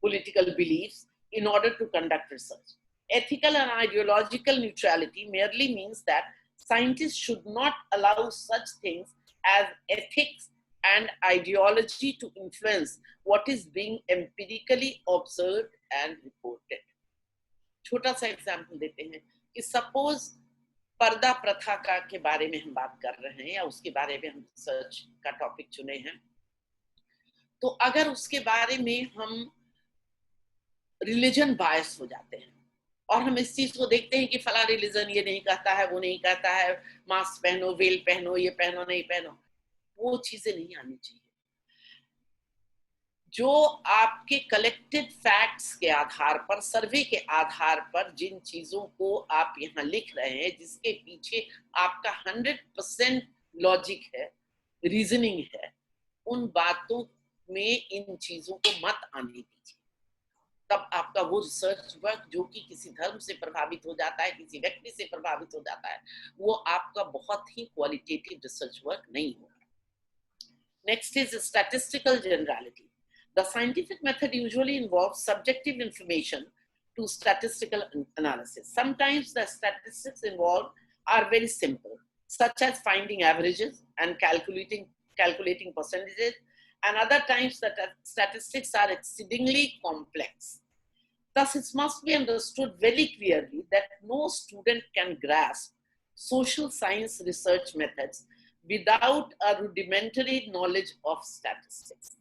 Speaker 1: political beliefs in order to conduct research. Ethical and ideological neutrality merely means that scientists should not allow such things as ethics and ideology to influence what is being empirically observed and reported. छोटा सा example देते हैं कि suppose पर्दा प्रथा का के बारे में हम बात कर रहे हैं या उसके बारे में हम रिसर्च का टॉपिक चुने हैं, तो अगर उसके बारे में हम रिलीजन बायस हो जाते हैं और हम इस चीज को देखते हैं कि फला रिलीजन ये नहीं कहता है, वो नहीं कहता है, मास्क पहनो, वेल पहनो, ये पहनो, नहीं पहनो, वो चीजें नहीं आनी चाहिए. जो आपके कलेक्टेड फैक्ट्स के आधार पर, सर्वे के आधार पर जिन चीजों को आप यहाँ लिख रहे हैं, जिसके पीछे आपका 100% लॉजिक है, रीजनिंग है, उन बातों में इन चीजों को मत आने दीजिए. तब आपका वो रिसर्च वर्क जो कि किसी धर्म से प्रभावित हो जाता है, किसी व्यक्ति से प्रभावित हो जाता है, वो आपका बहुत ही क्वालिटेटिव रिसर्च वर्क नहीं होगा. Next is statistical generality. The scientific method usually involves subjective information to statistical analysis. Sometimes the statistics involved are very simple, such as finding averages and calculating percentages, and other times that statistics are exceedingly complex. Thus, it must be understood very clearly that no student can grasp social science research methods without a rudimentary knowledge of statistics.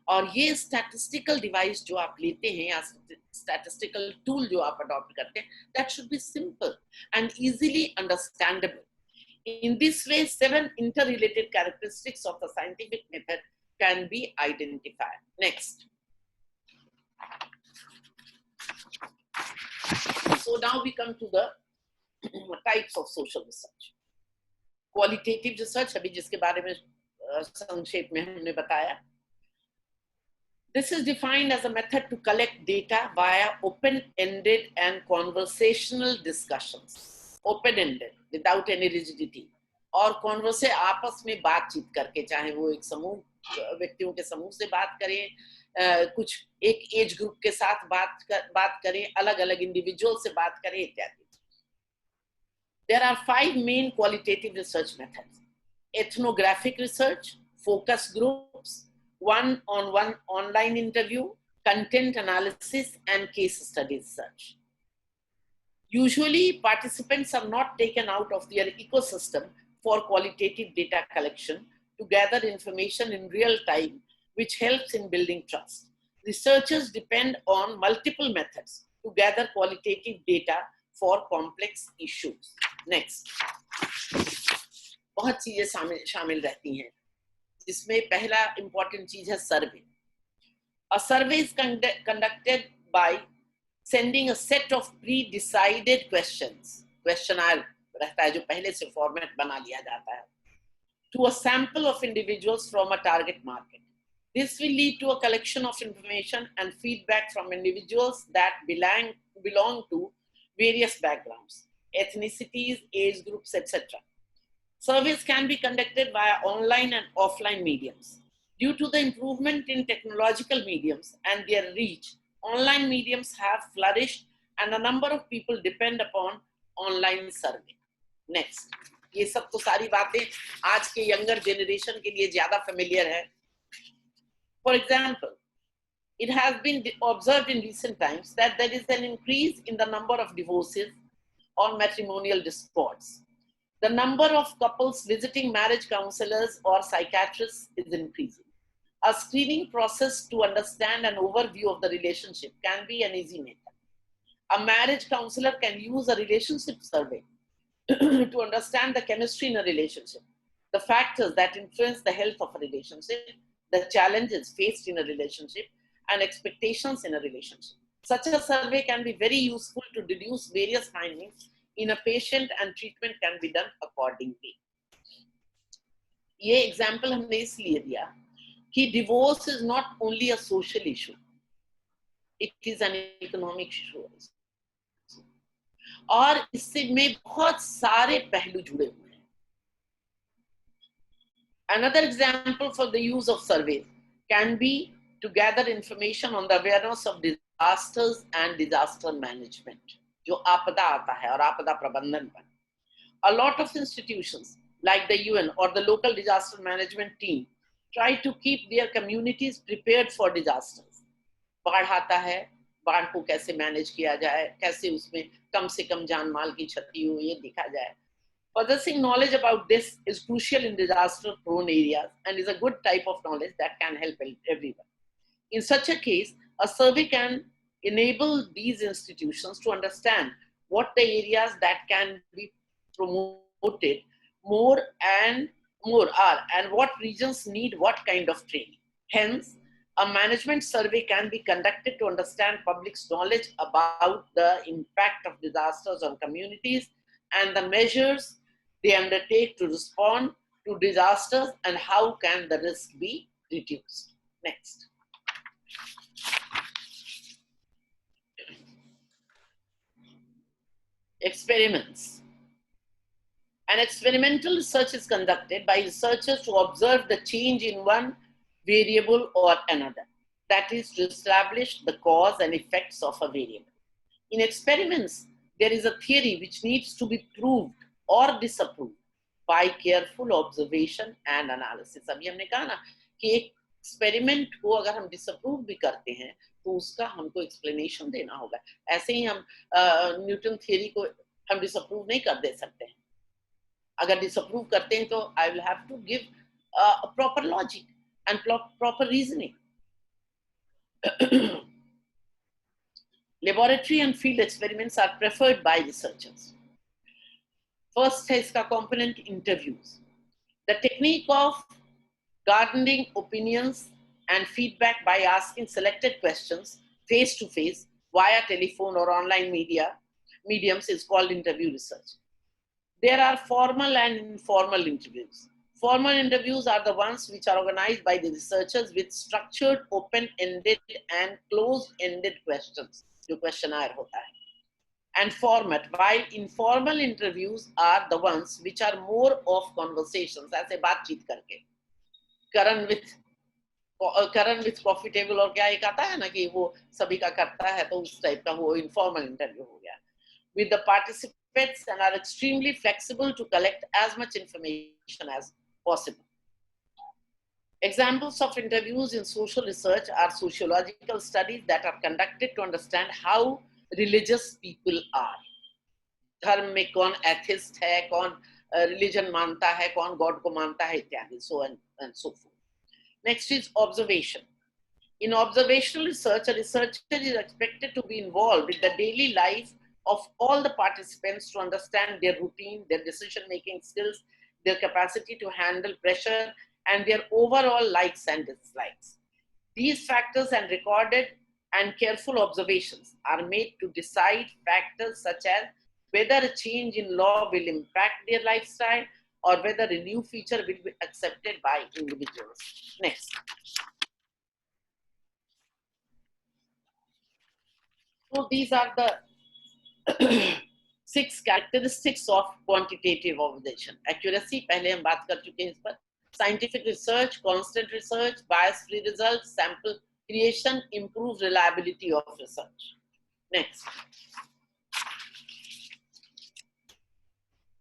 Speaker 1: और ये statistical device जो आप लेते हैं या statistical tool जो आप adopt करते हैं, that should be simple and easily understandable. In this way, 7 interrelated characteristics of the scientific method can be identified. Next. So now we come to the types of social research. Qualitative research, अभी जिसके बारे में संक्षेप में हमने बताया. This is defined as a method to collect data via open-ended and conversational discussions. Open-ended, without any rigidity. और converse से आपस में बातचीत करके, चाहे वो एक समूह व्यक्तियों के समूह से बात करें, कुछ एक एज ग्रुप के साथ बात करें, अलग अलग इंडिविजुअल से बात करें इत्यादि. There are 5 main qualitative research methods: ethnographic research, focus groups, one-on-one online interview, content analysis, and case study research. Usually, participants are not taken out of their ecosystem for qualitative data collection to gather information in real time, which helps in building trust. Researchers depend on multiple methods to gather qualitative data for complex issues. Next. बहुत चीजें शामिल रहती हैं, जिसमें पहला important चीज है survey. A survey is conducted by sending a set of pre-decided questions, questionnaire रहता है जो पहले से format बना लिया जाता है, to a sample of individuals from a target market. This will lead to a collection of information and feedback from individuals that belong to various backgrounds, ethnicities, age groups, etc. Surveys can be conducted via online and offline mediums. Due to the improvement in technological mediums and their reach, online mediums have flourished and a number of people depend upon online survey. Next. ये सब तो सारी बातें आज के younger generation के लिए ज़्यादा familiar है. For example, it has been observed in recent times that there is an increase in the number of divorces or matrimonial discords. The number of couples visiting marriage counselors or psychiatrists is increasing. A screening process to understand an overview of the relationship can be an easy method. A marriage counselor can use a relationship survey to understand the chemistry in a relationship, the factors that influence the health of a relationship, the challenges faced in a relationship, and expectations in a relationship. Such a survey can be very useful to deduce various findings in a patient, and treatment can be done accordingly. ये example हमने इसलिए दिया कि divorce is not only a social issue, it is an economic issue. और इससे में बहुत सारे पहलू जुड़े हुए हैं. Another example for the use of surveys can be to gather information on the awareness of disasters and disaster management, जो आपदा आता है और आपदा प्रबंधन पर. A lot of institutions like the UN or the local disaster management team try to keep their communities prepared for disasters. बाढ़ आता है, बाढ़ को कैसे मैनेज किया जाए, कैसे उसमें कम से कम जान माल की क्षति हो, ये देखा जाए. Possessing knowledge about this is crucial in disaster-prone areas and is a good type of knowledge that can help everyone. In such a case, a survey can enable these institutions to understand what the areas that can be promoted more are and what regions need what kind of training. Hence, a management survey can be conducted to understand public's knowledge about the impact of disasters on communities and the measures they undertake to respond to disasters and how can the risk be reduced. Next. Experiments. An experimental research is conducted by researchers to observe the change in one variable or another. That is, to establish the cause and effects of a variable. In experiments, there is a theory which needs to be proved or disapproved by careful observation and analysis. अभी हमने कहा ना कि एक experiment को अगर हम disapprove भी करते हैं तो उसका हमको एक्सप्लेनेशन देना होगा. ऐसे ही हम न्यूटन थियरी को हम डिसअप्रूव नहीं कर दे सकते हैं. अगर डिसअप्रूव करते हैं तो I will have to give proper logic and proper reasoning. Laboratory and field experiments are preferred by researchers. First है इसका component interviews. The technique of garnering opinions and feedback by asking selected questions face to face via telephone or online mediums is called interview research. There are formal and informal interviews. Formal interviews are the ones which are organized by the researchers with structured, open-ended and closed-ended questions. जो questionnaire होता है. And format, while informal interviews are the ones which are more of conversations, ऐसे बातचीत करके. करण with coffee table और क्या एक आता है ना कि वो सभी का करता है, तो उस टाइप का वो informal interview हो गया. With the participants and are extremely flexible to collect as much information as possible. Examples of interviews in social research are sociological studies that are conducted to understand how religious people are. धर्म में कौन atheist है, कौन religion मानता है, कौन God को मानता है इत्यादि, so and so forth. Next is observation. In observational research, a researcher is expected to be involved in the daily life of all the participants to understand their routine, their decision-making skills, their capacity to handle pressure, and their overall likes and dislikes. These factors and recorded and careful observations are made to decide factors such as whether a change in law will impact their lifestyle or whether a new feature will be accepted by individuals. Next. So these are the 6 characteristics of quantitative observation. Accuracy, पहले हम बात कर चुके हैं इस पर. Scientific research, constant research, bias-free results, sample creation, improve reliability of research. Next.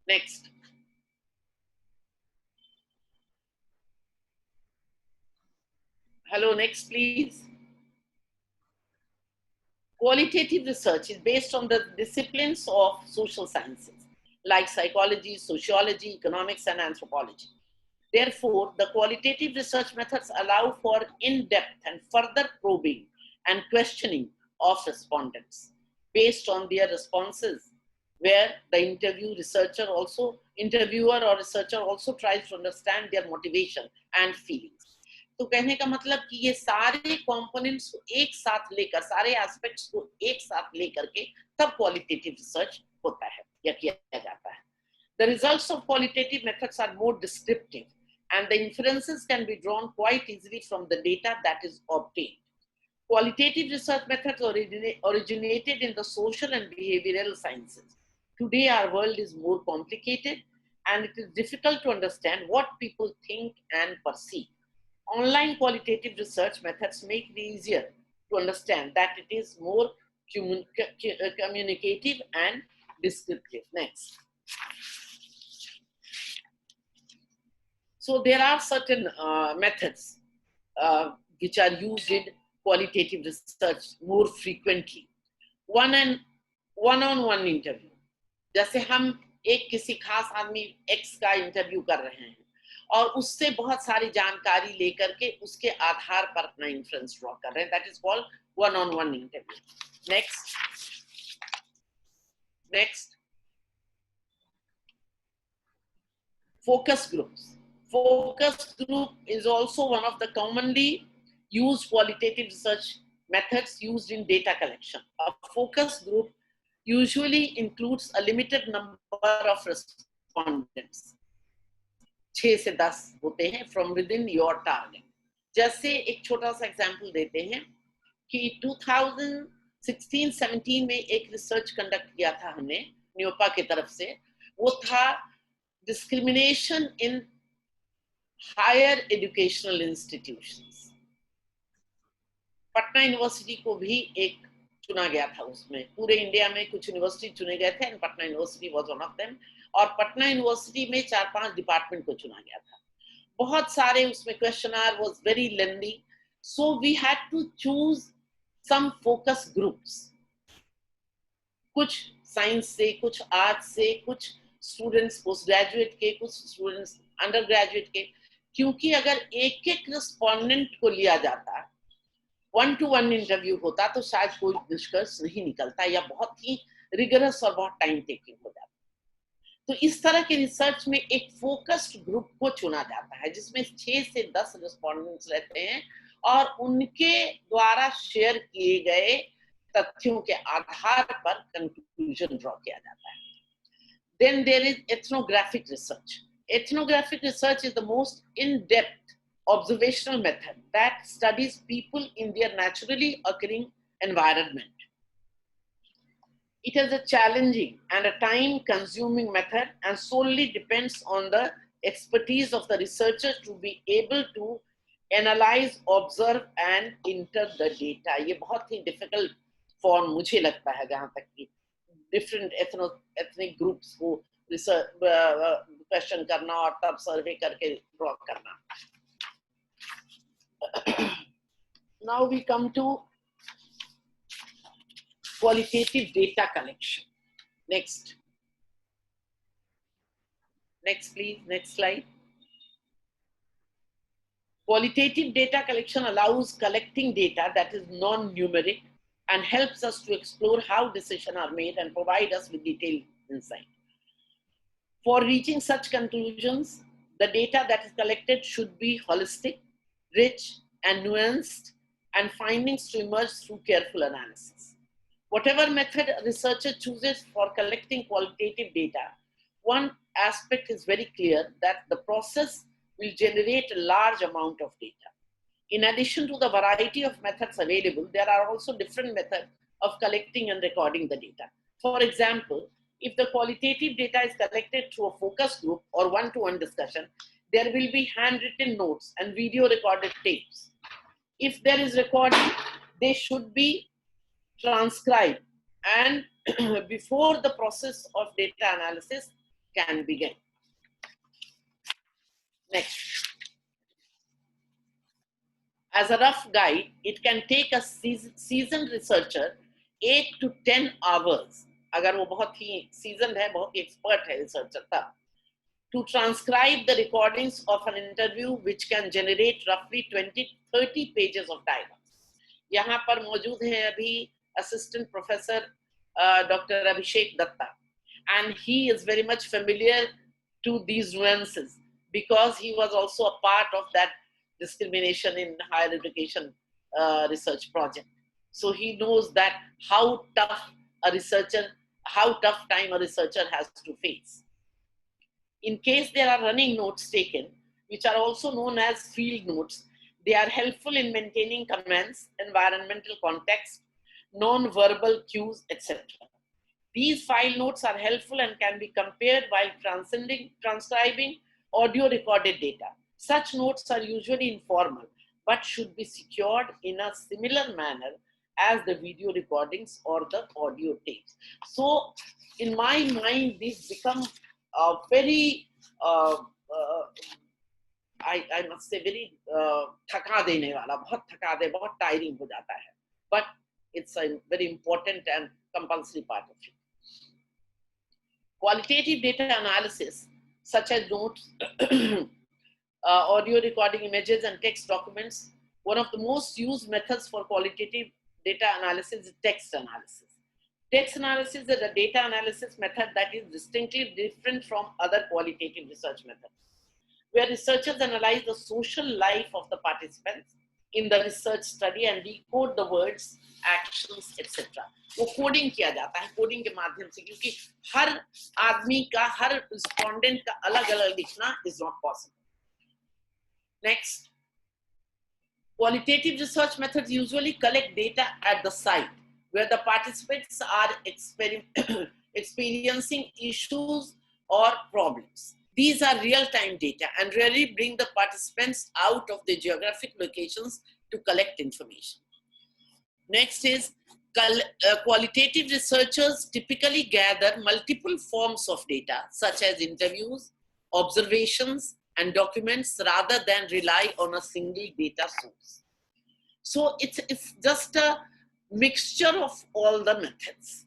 Speaker 1: Next. Hello, next please. Qualitative research is based on the disciplines of social sciences like psychology, sociology, economics, and anthropology. Therefore, the qualitative research methods allow for in-depth and further probing and questioning of respondents based on their responses, where the interviewer or researcher also tries to understand their motivation and feelings. तो कहने का मतलब कि ये सारे components को एक साथ लेकर, सारे एस्पेक्ट्स को एक साथ लेकर के तब क्वालिटेटिव रिसर्च होता है या किया जाता है. The results of qualitative methods are more descriptive and the inferences can be drawn quite easily from the data that is obtained. Qualitative research methods originated in the social and behavioral sciences. Today our world is more complicated and it is difficult to understand what people think and perceive. Online qualitative research methods make it easier to understand that it is more communicative and descriptive. Next. So there are certain methods which are used in qualitative research more frequently. One-on-one interview. जैसे हम एक किसी खास आदमी X का interview कर रहे हैं और उससे बहुत सारी जानकारी लेकर के उसके आधार पर अपना इन्फ्लुएंस ड्रॉ कर रहे हैं. That is called one-on-one interview. Next focus groups. Focus group is also one of the commonly used qualitative research methods used in data collection. A focus group usually includes a limited number of respondents. 6 से 10 होते हैं from within your target. जैसे एक छोटा सा example देते हैं कि 2016-17 में एक रिसर्च कंडक्ट किया था हमने न्योपा की तरफ से. वो था discrimination in higher educational institutions. Patna university को भी एक चुना गया था. उसमें पूरे इंडिया में कुछ यूनिवर्सिटी चुने गए थे and Patna university was one of them. और पटना यूनिवर्सिटी में 4-5 डिपार्टमेंट को चुना गया था. बहुत सारे उसमें questionnaire was very lengthy, so we had to choose some focus groups. कुछ साइंस से, कुछ आर्ट्स से, कुछ स्टूडेंट्स पोस्ट ग्रेजुएट के, कुछ स्टूडेंट्स अंडर ग्रेजुएट के. क्योंकि अगर एक एक रिस्पोंडेंट को लिया जाता, 1-to-1 इंटरव्यू होता, तो शायद कोई निष्कर्ष नहीं निकलता या बहुत ही रिगरस और बहुत टाइम टेकिंग हो जाता. तो इस तरह के रिसर्च में एक फोकस्ड ग्रुप को चुना जाता है जिसमें 6 से 10 रिस्पोंडेंट्स रहते हैं और उनके द्वारा शेयर किए गए तथ्यों के आधार पर कंक्लूजन ड्रॉ किया जाता है. Then there is ethnographic research. Ethnographic research is the most in-depth observational method that studies people in their naturally occurring environment. It is a challenging and a time-consuming method and solely depends on the expertise of the researcher to be able to analyze, observe and enter the data. ये बहुत ही difficult form मुझे लगता है जहाँ तक कि different ethnic groups को research question करना और तब survey करके draw करना. Now we come to qualitative data collection. Next. Next, please. Next slide. Qualitative data collection allows collecting data that is non-numeric and helps us to explore how decisions are made and provide us with detailed insight. For reaching such conclusions, the data that is collected should be holistic, rich, and nuanced, and findings to emerge through careful analysis. Whatever method a researcher chooses for collecting qualitative data, one aspect is very clear, that the process will generate a large amount of data. In addition to the variety of methods available, there are also different methods of collecting and recording the data. For example, if the qualitative data is collected through a focus group or one-to-one discussion, there will be handwritten notes and video recorded tapes. If there is recording, they should be transcribed and before the process of data analysis can begin. Next. As a rough guide, it can take a seasoned researcher 8 to 10 hours, अगर वो बहुत ही seasoned है, बहुत expert है researcher तब, to transcribe the recordings of an interview which can generate roughly 20-30 pages of dialogue. यहाँ पर मौजूद हैं अभी assistant professor Dr. Abhishek Datta, and he is very much familiar to these nuances because he was also a part of that discrimination in higher education research project. So he knows that how tough time a researcher has to face. In case there are running notes taken, which are also known as field notes, they are helpful in maintaining comments, environmental context, non-verbal cues, etc. These file notes are helpful and can be compared while transcribing audio recorded data. Such notes are usually informal, but should be secured in a similar manner as the video recordings or the audio tapes. So, in my mind, these become very, I must say, very थका देने वाला, बहुत थका दे, बहुत tiring हो जाता है. But it's a very important and compulsory part of it. Qualitative data analysis, such as notes, audio recording, images, and text documents, one of the most used methods for qualitative data analysis is text analysis. Text analysis is a data analysis method that is distinctly different from other qualitative research methods, where researchers analyze the social life of the participants in the research study and decode the words, actions, etc. वो coding किया जाता है, coding के माध्यम से, क्योंकि हर आदमी का, हर रिस्पोंडेंट का अलग-अलग लिखना is not possible. Next, qualitative research methods usually collect data at the site where the participants are experiencing issues or problems. These are real-time data and rarely bring the participants out of their geographic locations to collect information. Next is qualitative researchers typically gather multiple forms of data, such as interviews, observations, and documents rather than rely on a single data source. So it's just a mixture of all the methods.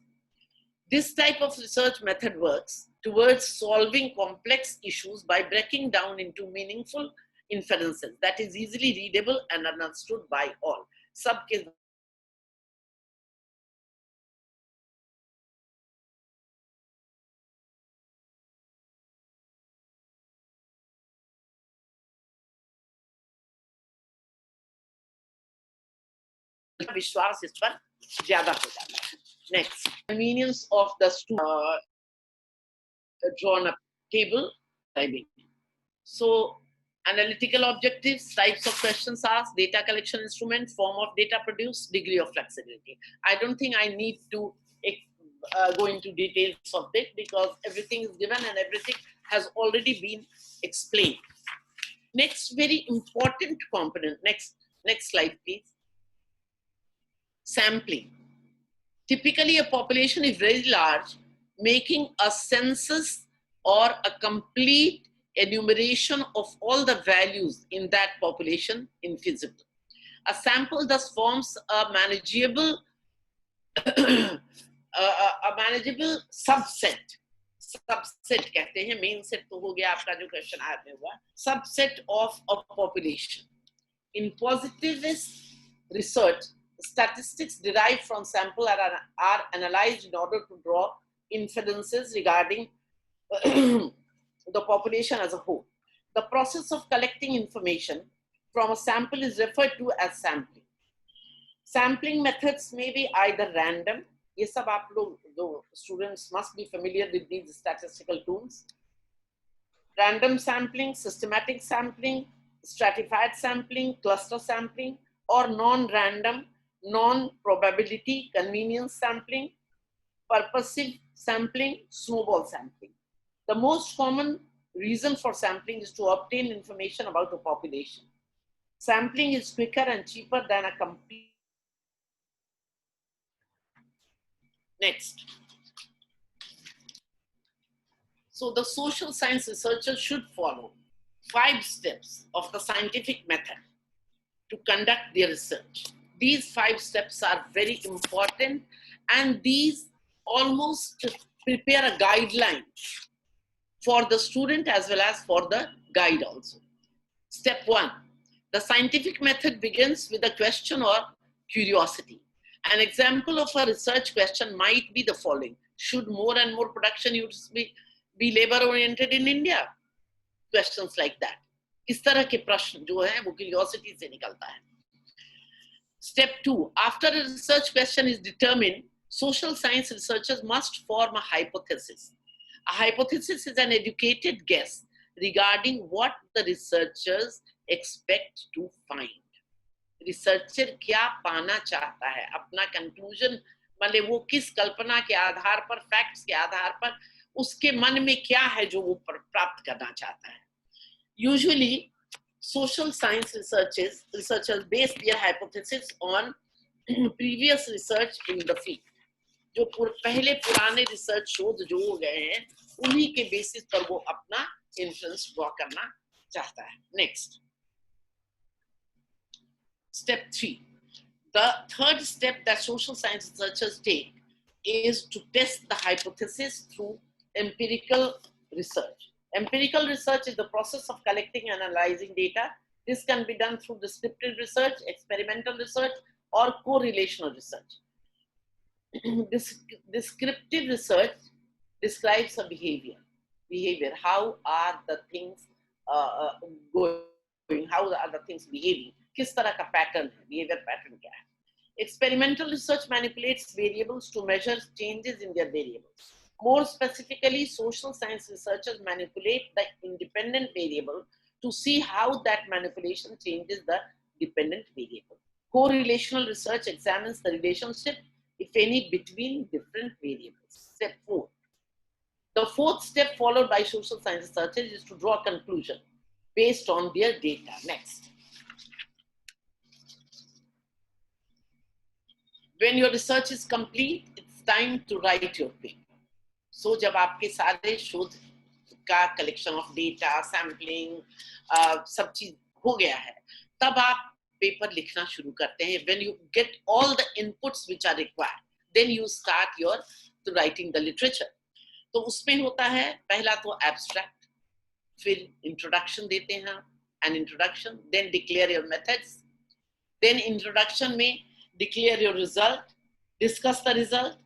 Speaker 1: This type of research method works towards solving complex issues by breaking down into meaningful inferences that is easily readable and understood by all. सबके विश्वास इस पर ज्यादा हो जाता है. Next, convenience of the student drawn up table typing. So analytical objectives, types of questions asked, data collection instrument, form of data produced, degree of flexibility. I don't think I need to go into details of it because everything is given and everything has already been explained. Next very important component, next slide please. Sampling. Typically a population is very large, making a census or a complete enumeration of all the values in that population infeasible. A sample thus forms a manageable subset. Subset कहते हैं, main set तो हो गया आपका जो question आया हुआ, subset of a population. In positivist research, statistics derived from sample are analyzed in order to draw inferences regarding the population as a whole. The process of collecting information from a sample is referred to as sampling. Sampling methods may be either random, ये सब आप लोग जो students must be familiar with these statistical tools. Random sampling, systematic sampling, stratified sampling, cluster sampling, or non-random, non-probability, convenience sampling, purposive sampling, snowball sampling. The most common reason for sampling is to obtain information about a population. Sampling is quicker and cheaper than a complete. Next. So the social science researchers should follow 5 steps of the scientific method to conduct their research. These 5 steps are very important and these almost prepare a guideline for the student as well as for the guide also. Step 1, the scientific method begins with a question or curiosity. An example of a research question might be the following: should more and more production units be labor oriented in India? Questions like that. इस तरह के प्रश्न जो है वो curiosity से निकलता है. Step 2, after a research question is determined, social science researchers must form a hypothesis. A hypothesis is an educated guess regarding what the researchers expect to find. Researcher क्या पाना चाहता है, अपना कंक्लूजन मतलब वो किस कल्पना के आधार पर, फैक्ट्स के आधार पर उसके मन में क्या है जो वो प्राप्त करना चाहता है. Usually social science researchers base their hypothesis on previous research in the field. जो पहले पुराने रिसर्च शोध जो हो गए हैं उन्हीं के बेसिस पर वो अपना इन्फ्लुएंस ड्रॉ करना चाहता है. Next. Step 3. The third step that social science researchers take is to test the hypothesis through empirical research. Empirical research is the process of collecting and analyzing data. This can be done through descriptive research, experimental research, or correlational research. Descriptive research describes a behavior. How are the things going? How are the things behaving? किस तरह का pattern है, behavior pattern क्या है. Experimental research manipulates variables to measure changes in their variables. More specifically, social science researchers manipulate the independent variable to see how that manipulation changes the dependent variable. Correlational research examines the relationship, if any, between different variables. Step 4. The fourth step followed by social science researchers is to draw a conclusion based on their data. Next. When your research is complete, it's time to write your paper. So जब आपके सारे शोध का collection of data, sampling, सब चीज हो गया है, तब आप पेपर लिखना शुरू करते हैं. When you get all the inputs which are required, then you start to writing the literature. तो उसमें होता है पहला तो abstract, फिर introduction देते हैं, an introduction, then declare your methods, then introduction में declare your result, discuss the result,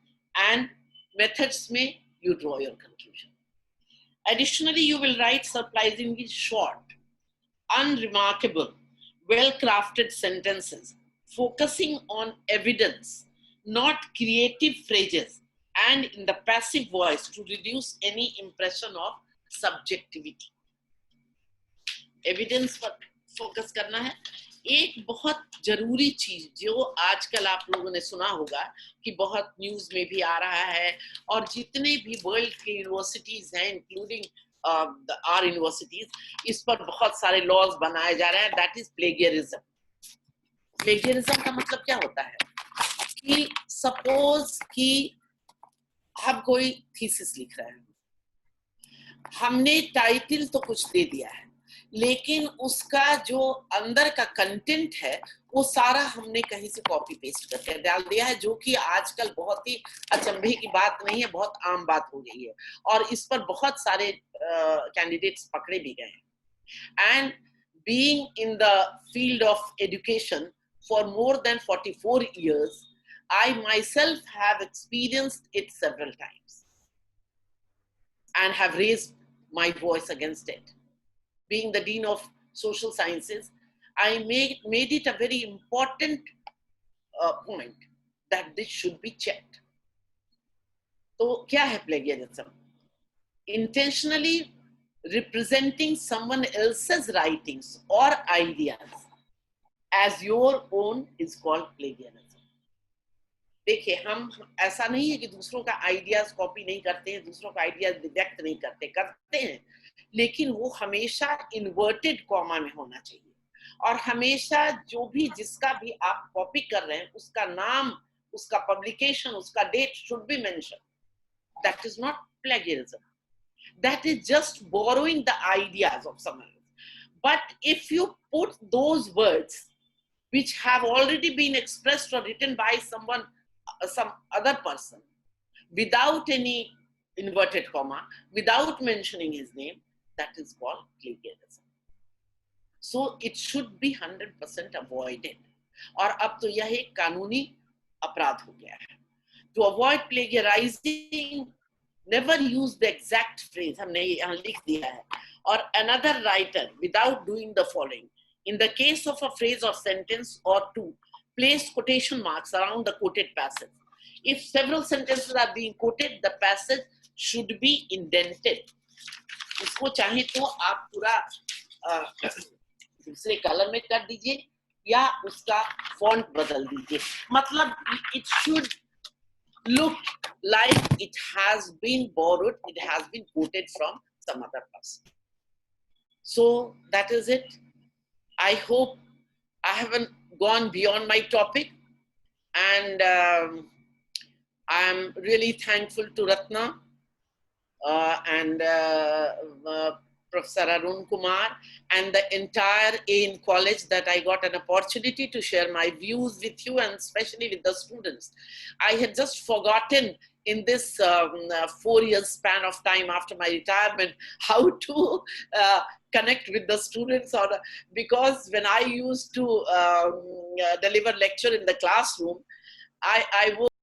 Speaker 1: and methods में you draw your conclusion. Additionally, you will write surprisingly short, unremarkable, well-crafted sentences, focusing on evidence, not creative phrases, and in the passive voice to reduce any impression of subjectivity. Evidence पर focus करना है। एक बहुत जरूरी चीज जो आजकल आप लोगों ने सुना होगा कि बहुत न्यूज में भी आ रहा है, और जितने भी वर्ल्ड के यूनिवर्सिटीज हैं इंक्लूडिंग आर यूनिवर्सिटीज, इस पर बहुत सारे लॉज बनाए जा रहे हैं, दैट इज प्लेगियरिज्म। प्लेगियरिज्म का मतलब क्या होता है कि सपोज कि हम कोई थीसिस लिख रहे हैं, हमने टाइटल तो कुछ दे दिया है, लेकिन उसका जो अंदर का कंटेंट है वो सारा हमने कहीं से कॉपी पेस्ट करके डाल दिया है, जो कि आजकल बहुत ही अचंभे की बात नहीं है, बहुत आम बात हो गई है, और इस पर बहुत सारे कैंडिडेट्स पकड़े भी गए हैं। And being in the field of education for more than 44 years, I myself have experienced it several times and have raised my voice against it. Being the Dean of Social Sciences, I made it a very important point that this should be checked. So, क्या है plagiarism? Intentionally representing someone else's writings or ideas as your own is called plagiarism. देखिए, हम ऐसा नहीं है कि दूसरों का आइडियाज कॉपी नहीं करते हैं, दूसरों का आइडियाज व्यक्त नहीं करते हैं, लेकिन वो हमेशा इन्वर्टेड कॉमा में होना चाहिए, और हमेशा जो भी जिसका भी आप कॉपी कर रहे हैं उसका नाम, उसका पब्लिकेशन, उसका date should be mention. That is not plagiarism. That is just borrowing the ideas of someone else. But if you put those words which have already been expressed or written by someone, some other person, without any inverted comma, without mentioning his name, that is called plagiarism. So it should be 100% avoided. और अब तो यह एक कानूनी अपराध हो गया है. To avoid plagiarizing, never use the exact phrase. हमने यहाँ लिख दिया है. Or another writer without doing the following. In the case of a phrase or sentence or two, place quotation marks around the quoted passage. If several sentences are being quoted, the passage should be indented. उसको चाहे तो आप पूरा दूसरे colour में कर दीजिए या उसका फॉन्ट बदल दीजिए. मतलब it should look like it has been borrowed, it has been quoted from some other person. So that is it. I hope I haven't gone beyond my topic, and I'm really thankful to Ratna and Professor Arun Kumar and the entire AIN college that I got an opportunity to share my views with you, and especially with the students. I had just forgotten in this 4 years span of time after my retirement how to connect with the students, or because when I used to deliver lecture in the classroom, I would